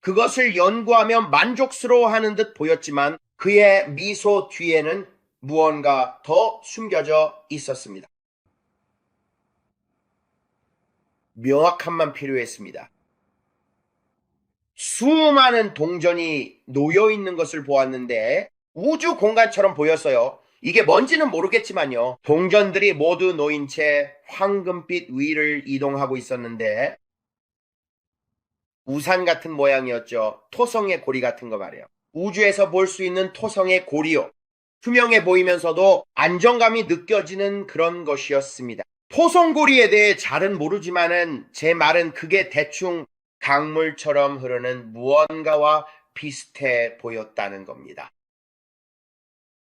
그것을 연구하며 만족스러워하는 듯 보였지만 그의 미소 뒤에는 무언가 더 숨겨져 있었습니다. 명확함만 필요했습니다. 수많은 동전이 놓여 있는 것을 보았는데 우주 공간처럼 보였어요. 이게 뭔지는 모르겠지만요. 동전들이 모두 놓인 채 황금빛 위를 이동하고 있었는데 우산 같은 모양이었죠. 토성의 고리 같은 거 말이에요. 우주에서 볼 수 있는 토성의 고리요. 투명해 보이면서도 안정감이 느껴지는 그런 것이었습니다. 토성고리에 대해 잘은 모르지만은 제 말은 그게 대충 강물처럼 흐르는 무언가와 비슷해 보였다는 겁니다.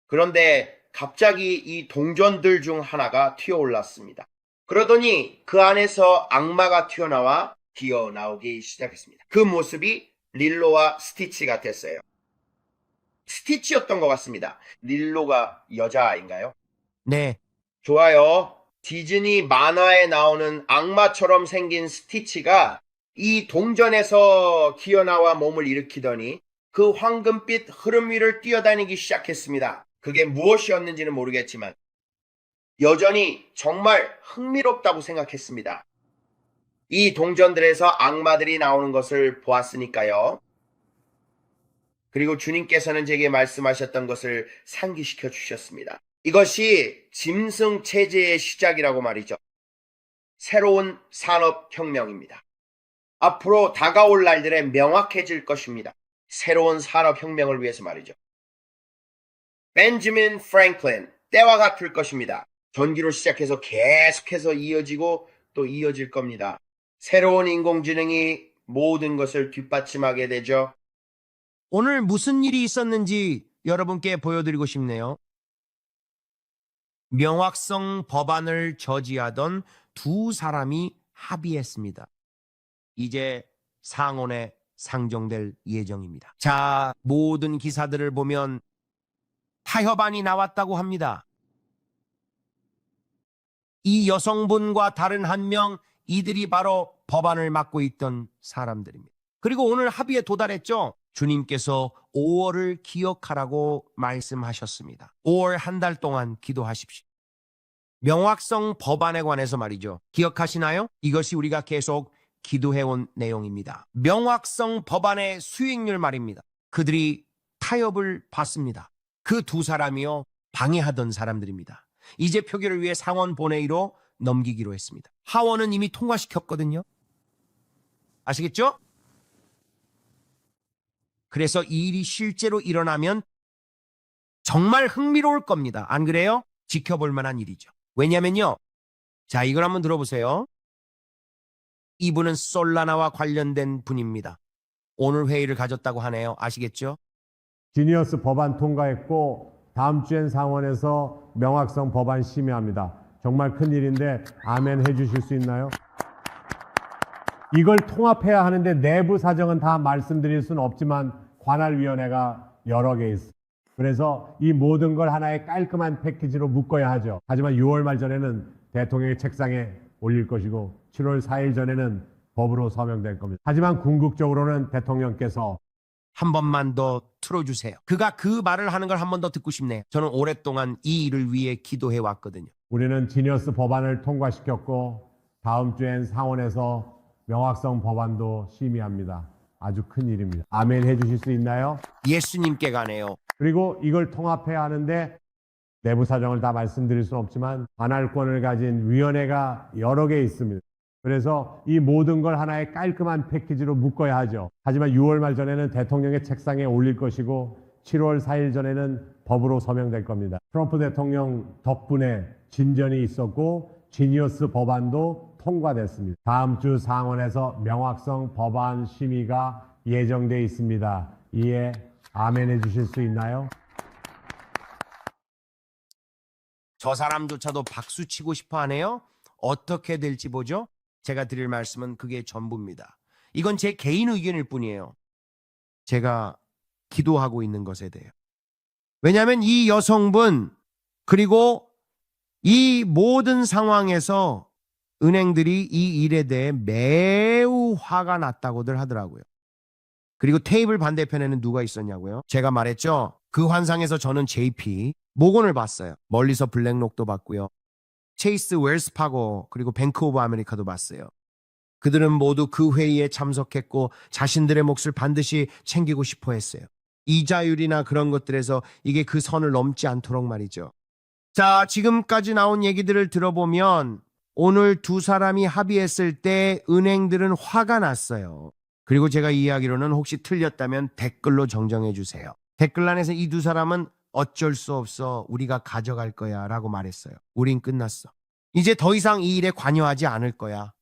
그런데 갑자기 이 동전들 중 하나가 튀어올랐습니다. 그러더니 그 안에서 악마가 튀어나와 기어나오기 시작했습니다. 그 모습이 릴로와 스티치 같았어요. 스티치였던 것 같습니다. 릴로가 여자아인가요? 네. 좋아요. 디즈니 만화에 나오는 악마처럼 생긴 스티치가 이 동전에서 기어나와 몸을 일으키더니 그 황금빛 흐름 위를 뛰어다니기 시작했습니다. 그게 무엇이었는지는 모르겠지만 여전히 정말 흥미롭다고 생각했습니다. 이 동전들에서 악마들이 나오는 것을 보았으니까요. 그리고 주님께서는 제게 말씀하셨던 것을 상기시켜 주셨습니다. 이것이 짐승 체제의 시작이라고 말이죠. 새로운 산업혁명입니다. 앞으로 다가올 날들에 명확해질 것입니다. 새로운 산업혁명을 위해서 말이죠. 벤저민 프랭클린, 때와 같을 것입니다. 전기로 시작해서 계속해서 이어지고 또 이어질 겁니다. 새로운 인공지능이 모든 것을 뒷받침하게 되죠. 오늘 무슨 일이 있었는지 여러분께 보여드리고 싶네요. 명확성 법안을 저지하던 2사람이 합의했습니다. 이제 상원에 상정될 예정입니다. 자, 모든 기사들을 보면 타협안이 나왔다고 합니다. 이 여성분과 다른 한 명, 이들이 바로 법안을 맡고 있던 사람들입니다. 그리고 오늘 합의에 도달했죠. 주님께서 5월을 기억하라고 말씀하셨습니다. 5월 한 달 동안 기도하십시오. 명확성 법안에 관해서 말이죠. 기억하시나요? 이것이 우리가 계속 기도해온 내용입니다. 명확성 법안의 수익률 말입니다. 그들이 타협을 받습니다. 그 2사람이요, 방해하던 사람들입니다. 이제 표결을 위해 상원 본회의로 넘기기로 했습니다. 하원은 이미 통과시켰거든요. 아시겠죠? 그래서 이 일이 실제로 일어나면 정말 흥미로울 겁니다. 안 그래요? 지켜볼 만한 일이죠. 왜냐면요. 자, 이걸 한번 들어보세요. 이분은 솔라나와 관련된 분입니다. 오늘 회의를 가졌다고 하네요. 아시겠죠? 지니어스 법안 통과했고 다음 주엔 상원에서 명확성 법안 심의합니다. 정말 큰일인데 아멘 해주실 수 있나요? 이걸 통합해야 하는데 내부 사정은 다 말씀드릴 수는 없지만 관할위원회가 여러 개 있습니다. 그래서 이 모든 걸 하나의 깔끔한 패키지로 묶어야 하죠. 하지만 6월 말 전에는 대통령의 책상에 올릴 것이고 7월 4일 전에는 법으로 서명될 겁니다. 하지만 궁극적으로는 대통령께서 한 번만 더 틀어주세요. 그가 그 말을 하는 걸 한 번 더 듣고 싶네요. 저는 오랫동안 이 일을 위해 기도해 왔거든요. 우리는 지니어스 법안을 통과시켰고 다음 주엔 상원에서 명확성 법안도 심의합니다. 아주 큰 일입니다. 아멘 해주실 수 있나요? 예수님께 가네요. 그리고 이걸 통합해야 하는데 내부 사정을 다 말씀드릴 수는 없지만 관할권을 가진 위원회가 여러 개 있습니다. 그래서 이 모든 걸 하나의 깔끔한 패키지로 묶어야 하죠. 하지만 6월 말 전에는 대통령의 책상에 올릴 것이고 7월 4일 전에는 법으로 서명될 겁니다. 트럼프 대통령 덕분에 진전이 있었고 지니어스 법안도 통과됐습니다. 다음 주 상원에서 명확성 법안 심의가 예정돼 있습니다. 이에 아멘 해주실 수 있나요? 저 사람조차도 박수 치고 싶어 하네요. 어떻게 될지 보죠. 제가 드릴 말씀은 그게 전부입니다. 이건 제 개인 의견일 뿐이에요. 제가 기도하고 있는 것에 대해. 왜냐하면 이 여성분 그리고 이 모든 상황에서 은행들이 이 일에 대해 매우 화가 났다고들 하더라고요. 그리고 테이블 반대편에는 누가 있었냐고요? 제가 말했죠. 그 환상에서 저는 JP 모건을 봤어요. 멀리서 블랙록도 봤고요. 체이스 웰스파고 그리고 뱅크 오브 아메리카도 봤어요. 그들은 모두 그 회의에 참석했고 자신들의 몫을 반드시 챙기고 싶어 했어요. 이자율이나 그런 것들에서 이게 그 선을 넘지 않도록 말이죠. 자, 지금까지 나온 얘기들을 들어보면 오늘 두 사람이 합의했을 때 은행들은 화가 났어요. 그리고 제가 이야기로는 혹시 틀렸다면 댓글로 정정해 주세요. 댓글란에서 이 두 사람은 어쩔 수 없어 우리가 가져갈 거야 라고 말했어요. 우린 끝났어. 이제 더 이상 이 일에 관여하지 않을 거야.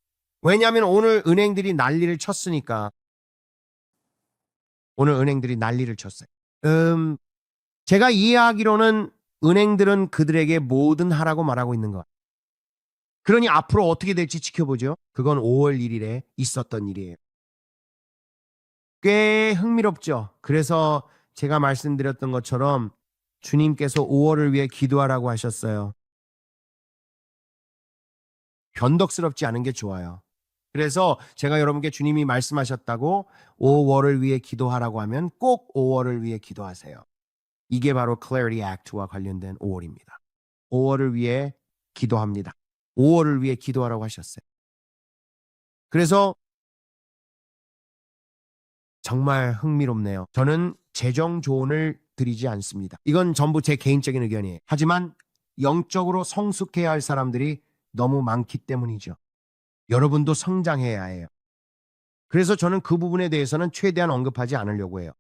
왜냐하면 오늘 은행들이 난리를 쳤으니까. 오늘 은행들이 난리를 쳤어요. 제가 이해하기로는 은행들은 그들에게 뭐든 하라고 말하고 있는 것. 그러니 앞으로 어떻게 될지 지켜보죠. 그건 5월 1일에 있었던 일이에요. 꽤 흥미롭죠. 그래서 제가 말씀드렸던 것처럼 주님께서 5월을 위해 기도하라고 하셨어요. 변덕스럽지 않은 게 좋아요. 그래서 제가 여러분께 주님이 말씀하셨다고 5월을 위해 기도하라고 하면 꼭 5월을 위해 기도하세요. 이게 바로 Clarity Act와 관련된 5월입니다. 5월을 위해 기도합니다. 5월을 위해 기도하라고 하셨어요. 그래서 정말 흥미롭네요. 저는 재정 조언을 드리지 않습니다. 이건 전부 제 개인적인 의견이에요. 하지만 영적으로 성숙해야 할 사람들이 너무 많기 때문이죠. 여러분도 성장해야 해요. 그래서 저는 그 부분에 대해서는 최대한 언급하지 않으려고 해요.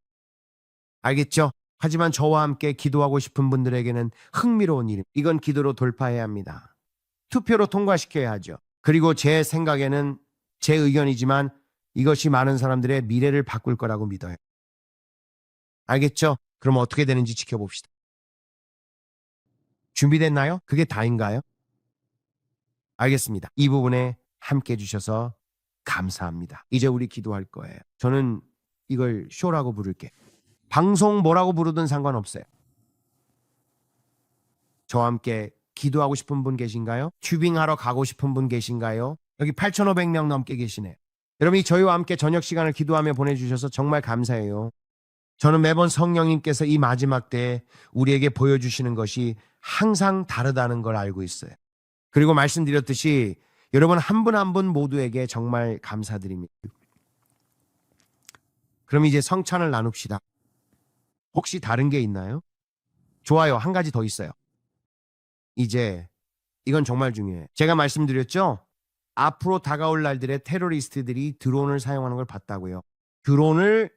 알겠죠? 하지만 저와 함께 기도하고 싶은 분들에게는 흥미로운 일. 이건 기도로 돌파해야 합니다. 투표로 통과시켜야 하죠. 그리고 제 생각에는 제 의견이지만 이것이 많은 사람들의 미래를 바꿀 거라고 믿어요. 알겠죠? 그럼 어떻게 되는지 지켜봅시다. 준비됐나요? 그게 다인가요? 알겠습니다. 이 부분에 함께 해주셔서 감사합니다. 이제 우리 기도할 거예요. 저는 이걸 쇼라고 부를게. 방송 뭐라고 부르든 상관없어요. 저와 함께 기도하고 싶은 분 계신가요? 튜빙하러 가고 싶은 분 계신가요? 여기 8,500명 넘게 계시네요. 여러분이 저희와 함께 저녁 시간을 기도하며 보내주셔서 정말 감사해요. 저는 매번 성령님께서 이 마지막 때에 우리에게 보여주시는 것이 항상 다르다는 걸 알고 있어요. 그리고 말씀드렸듯이 여러분 한 분 한 분 모두에게 정말 감사드립니다. 그럼 이제 성찬을 나눕시다. 혹시 다른 게 있나요? 좋아요. 한 가지 더 있어요. 이제 이건 정말 중요해요. 제가 말씀드렸죠? 앞으로 다가올 날들에 테러리스트들이 드론을 사용하는 걸 봤다고요. 드론을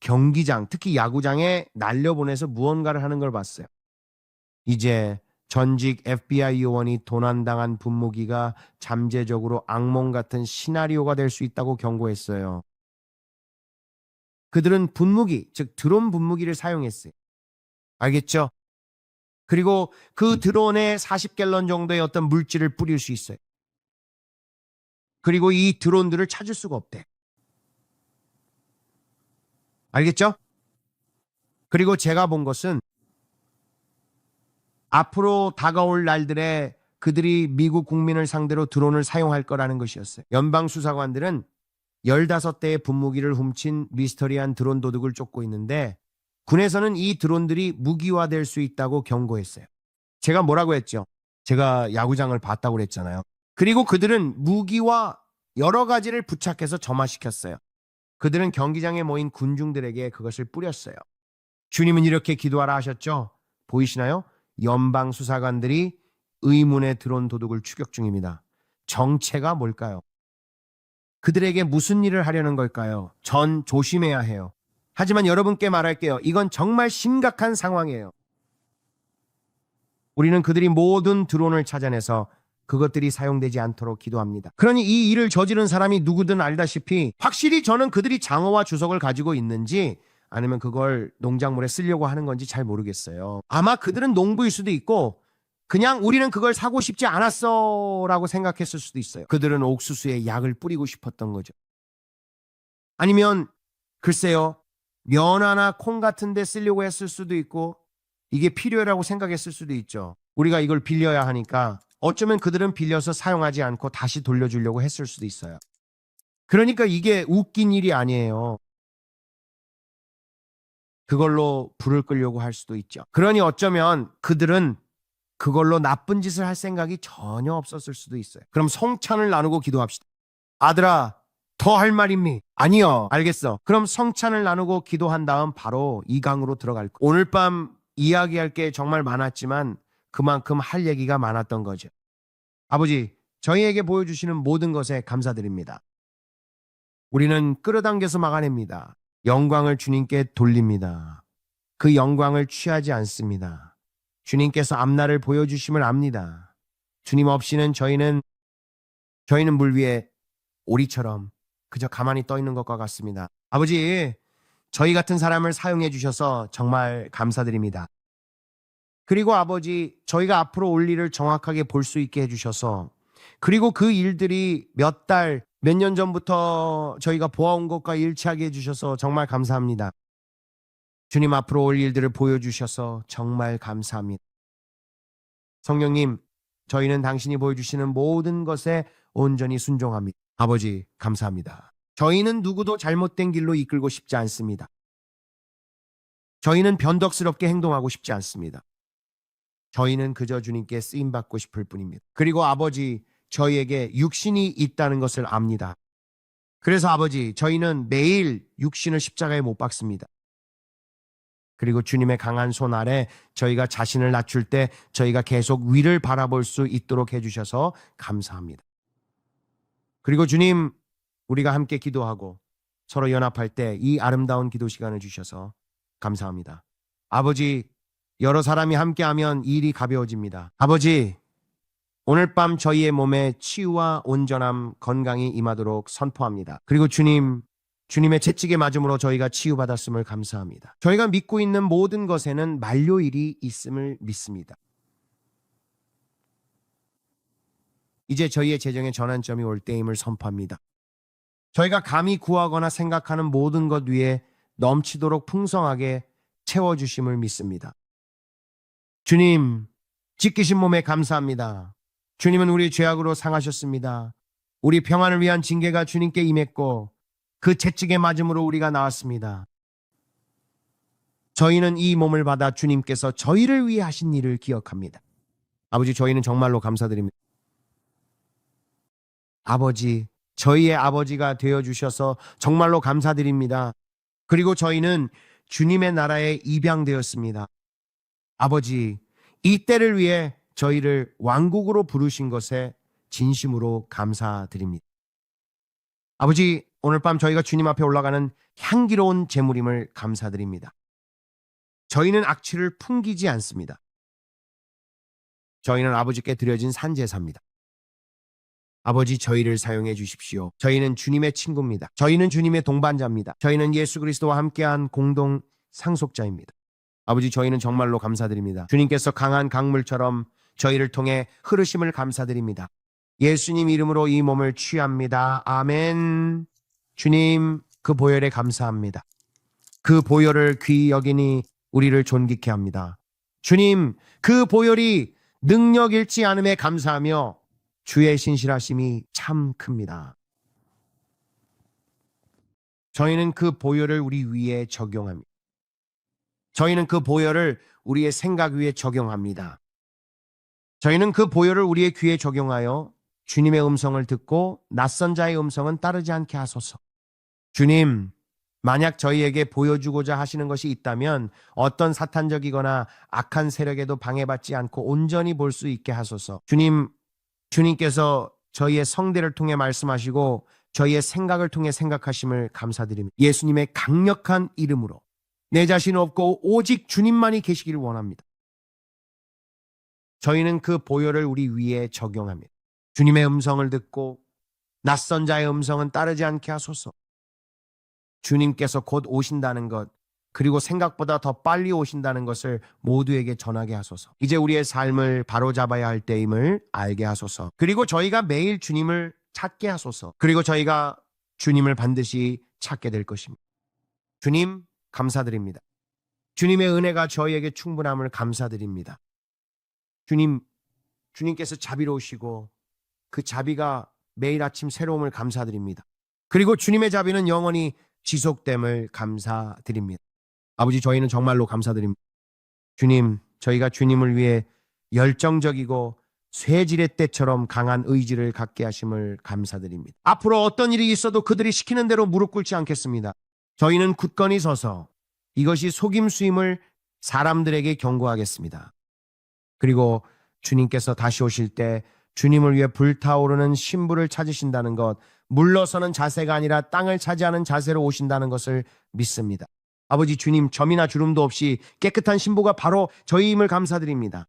경기장, 특히 야구장에 날려보내서 무언가를 하는 걸 봤어요. 이제 전직 FBI 요원이 도난당한 분무기가 잠재적으로 악몽 같은 시나리오가 될 수 있다고 경고했어요. 그들은 분무기, 즉 드론 분무기를 사용했어요. 알겠죠? 그리고 그 드론에 40갤런 정도의 어떤 물질을 뿌릴 수 있어요. 그리고 이 드론들을 찾을 수가 없대. 알겠죠? 그리고 제가 본 것은 앞으로 다가올 날들에 그들이 미국 국민을 상대로 드론을 사용할 거라는 것이었어요. 연방 수사관들은 15대의 분무기를 훔친 미스터리한 드론 도둑을 쫓고 있는데 군에서는 이 드론들이 무기화될 수 있다고 경고했어요. 제가 뭐라고 했죠? 제가 야구장을 봤다고 그랬잖아요. 그리고 그들은 무기와 여러 가지를 부착해서 점화시켰어요. 그들은 경기장에 모인 군중들에게 그것을 뿌렸어요. 주님은 이렇게 기도하라 하셨죠? 보이시나요? 연방 수사관들이 의문의 드론 도둑을 추격 중입니다. 정체가 뭘까요? 그들에게 무슨 일을 하려는 걸까요? 전 조심해야 해요. 하지만 여러분께 말할게요. 이건 정말 심각한 상황이에요. 우리는 그들이 모든 드론을 찾아내서 그것들이 사용되지 않도록 기도합니다. 그러니 이 일을 저지른 사람이 누구든 알다시피 확실히 저는 그들이 장어와 주석을 가지고 있는지 아니면 그걸 농작물에 쓰려고 하는 건지 잘 모르겠어요. 아마 그들은 농부일 수도 있고 그냥 우리는 그걸 사고 싶지 않았어 라고 생각했을 수도 있어요. 그들은 옥수수에 약을 뿌리고 싶었던 거죠. 아니면 글쎄요. 면화나 콩 같은 데 쓰려고 했을 수도 있고 이게 필요하라고 생각했을 수도 있죠. 우리가 이걸 빌려야 하니까 어쩌면 그들은 빌려서 사용하지 않고 다시 돌려주려고 했을 수도 있어요. 그러니까 이게 웃긴 일이 아니에요. 그걸로 불을 끌려고 할 수도 있죠. 그러니 어쩌면 그들은 그걸로 나쁜 짓을 할 생각이 전혀 없었을 수도 있어요. 그럼 성찬을 나누고 기도합시다. 아들아, 더 할 말 있니? 아니요. 알겠어. 그럼 성찬을 나누고 기도한 다음 바로 이 강으로 들어갈 거예요. 오늘 밤 이야기할 게 정말 많았지만 그만큼 할 얘기가 많았던 거죠. 아버지, 저희에게 보여주시는 모든 것에 감사드립니다. 우리는 끌어당겨서 막아냅니다. 영광을 주님께 돌립니다. 그 영광을 취하지 않습니다. 주님께서 앞날을 보여주심을 압니다. 주님 없이는 저희는 물 위에 오리처럼 그저 가만히 떠 있는 것과 같습니다. 아버지, 저희 같은 사람을 사용해 주셔서 정말 감사드립니다. 그리고 아버지, 저희가 앞으로 올 일을 정확하게 볼 수 있게 해주셔서 그리고 그 일들이 몇 달, 몇 년 전부터 저희가 보아온 것과 일치하게 해주셔서 정말 감사합니다. 주님 앞으로 올 일들을 보여주셔서 정말 감사합니다. 성령님, 저희는 당신이 보여주시는 모든 것에 온전히 순종합니다. 아버지, 감사합니다. 저희는 누구도 잘못된 길로 이끌고 싶지 않습니다. 저희는 변덕스럽게 행동하고 싶지 않습니다. 저희는 그저 주님께 쓰임받고 싶을 뿐입니다. 그리고 아버지, 저희에게 육신이 있다는 것을 압니다. 그래서 아버지, 저희는 매일 육신을 십자가에 못 박습니다. 그리고 주님의 강한 손 아래 저희가 자신을 낮출 때 저희가 계속 위를 바라볼 수 있도록 해주셔서 감사합니다. 그리고 주님, 우리가 함께 기도하고 서로 연합할 때 이 아름다운 기도 시간을 주셔서 감사합니다. 아버지, 여러 사람이 함께하면 일이 가벼워집니다. 아버지, 오늘 밤 저희의 몸에 치유와 온전함, 건강이 임하도록 선포합니다. 그리고 주님의 채찍에 맞음으로 저희가 치유받았음을 감사합니다. 저희가 믿고 있는 모든 것에는 만료일이 있음을 믿습니다. 이제 저희의 재정의 전환점이 올 때임을 선포합니다. 저희가 감히 구하거나 생각하는 모든 것 위에 넘치도록 풍성하게 채워주심을 믿습니다. 주님, 찢기신 몸에 감사합니다. 주님은 우리 죄악으로 상하셨습니다. 우리 평안을 위한 징계가 주님께 임했고 그 채찍에 맞음으로 우리가 나왔습니다. 저희는 이 몸을 받아 주님께서 저희를 위해 하신 일을 기억합니다. 아버지, 저희는 정말로 감사드립니다. 아버지, 저희의 아버지가 되어주셔서 정말로 감사드립니다. 그리고 저희는 주님의 나라에 입양되었습니다. 아버지, 이 때를 위해 저희를 왕국으로 부르신 것에 진심으로 감사드립니다. 아버지, 오늘 밤 저희가 주님 앞에 올라가는 향기로운 제물임을 감사드립니다. 저희는 악취를 풍기지 않습니다. 저희는 아버지께 드려진 산제사입니다. 아버지, 저희를 사용해 주십시오. 저희는 주님의 친구입니다. 저희는 주님의 동반자입니다. 저희는 예수 그리스도와 함께한 공동 상속자입니다. 아버지, 저희는 정말로 감사드립니다. 주님께서 강한 강물처럼 저희를 통해 흐르심을 감사드립니다. 예수님 이름으로 이 몸을 취합니다. 아멘. 주님, 그 보혈에 감사합니다. 그 보혈을 귀히 여기니 우리를 존귀케 합니다. 주님, 그 보혈이 능력 잃지 않음에 감사하며 주의 신실하심이 참 큽니다. 저희는 그 보혈을 우리 위에 적용합니다. 저희는 그 보혈을 우리의 생각 위에 적용합니다. 저희는 그 보혈을 우리의 귀에 적용하여 주님의 음성을 듣고 낯선 자의 음성은 따르지 않게 하소서. 주님, 만약 저희에게 보여주고자 하시는 것이 있다면 어떤 사탄적이거나 악한 세력에도 방해받지 않고 온전히 볼 수 있게 하소서. 주님께서 저희의 성대를 통해 말씀하시고 저희의 생각을 통해 생각하심을 감사드립니다. 예수님의 강력한 이름으로 내 자신 없고 오직 주님만이 계시기를 원합니다. 저희는 그 보혈을 우리 위에 적용합니다. 주님의 음성을 듣고 낯선 자의 음성은 따르지 않게 하소서. 주님께서 곧 오신다는 것, 그리고 생각보다 더 빨리 오신다는 것을 모두에게 전하게 하소서. 이제 우리의 삶을 바로잡아야 할 때임을 알게 하소서. 그리고 저희가 매일 주님을 찾게 하소서. 그리고 저희가 주님을 반드시 찾게 될 것입니다. 주님, 감사드립니다. 주님의 은혜가 저희에게 충분함을 감사드립니다. 주님께서 자비로우시고 그 자비가 매일 아침 새로움을 감사드립니다. 그리고 주님의 자비는 영원히 지속됨을 감사드립니다. 아버지, 저희는 정말로 감사드립니다. 주님, 저희가 주님을 위해 열정적이고 쇠지렛 때처럼 강한 의지를 갖게 하심을 감사드립니다. 앞으로 어떤 일이 있어도 그들이 시키는 대로 무릎 꿇지 않겠습니다. 저희는 굳건히 서서 이것이 속임수임을 사람들에게 경고하겠습니다. 그리고 주님께서 다시 오실 때 주님을 위해 불타오르는 신부를 찾으신다는 것, 물러서는 자세가 아니라 땅을 차지하는 자세로 오신다는 것을 믿습니다. 아버지, 주님, 점이나 주름도 없이 깨끗한 신부가 바로 저희임을 감사드립니다.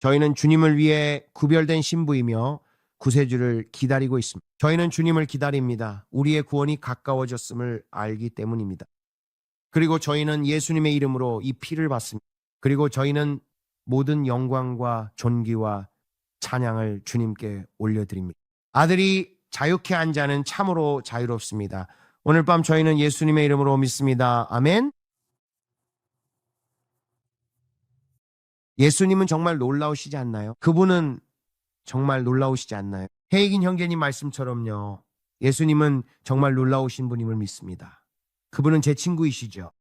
저희는 주님을 위해 구별된 신부이며 구세주를 기다리고 있습니다. 저희는 주님을 기다립니다. 우리의 구원이 가까워졌음을 알기 때문입니다. 그리고 저희는 예수님의 이름으로 이 피를 받습니다. 그리고 저희는 모든 영광과 존귀와 찬양을 주님께 올려드립니다. 아들이 자유케 한 자는 참으로 자유롭습니다. 오늘 밤 저희는 예수님의 이름으로 믿습니다. 아멘. 예수님은 정말 놀라우시지 않나요? 그분은 정말 놀라우시지 않나요? 해익인 형제님 말씀처럼요. 예수님은 정말 놀라우신 분임을 믿습니다. 그분은 제 친구이시죠.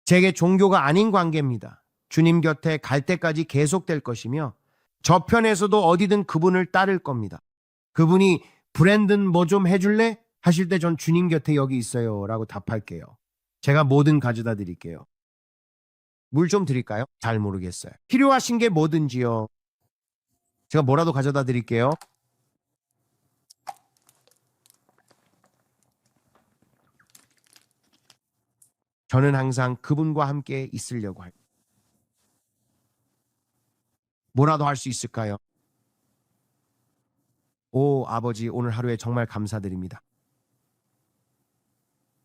제게 종교가 아닌 관계입니다. 주님 곁에 갈 때까지 계속될 것이며 저편에서도 어디든 그분을 따를 겁니다. 그분이 브랜든 뭐 좀 해줄래? 하실 때 전 주님 곁에 여기 있어요 라고 답할게요. 제가 뭐든 가져다 드릴게요. 물 좀 드릴까요? 잘 모르겠어요. 필요하신 게 뭐든지요. 제가 뭐라도 가져다 드릴게요. 저는 항상 그분과 함께 있으려고 해요. 뭐라도 할 수 있을까요? 오, 아버지, 오늘 하루에 정말 감사드립니다.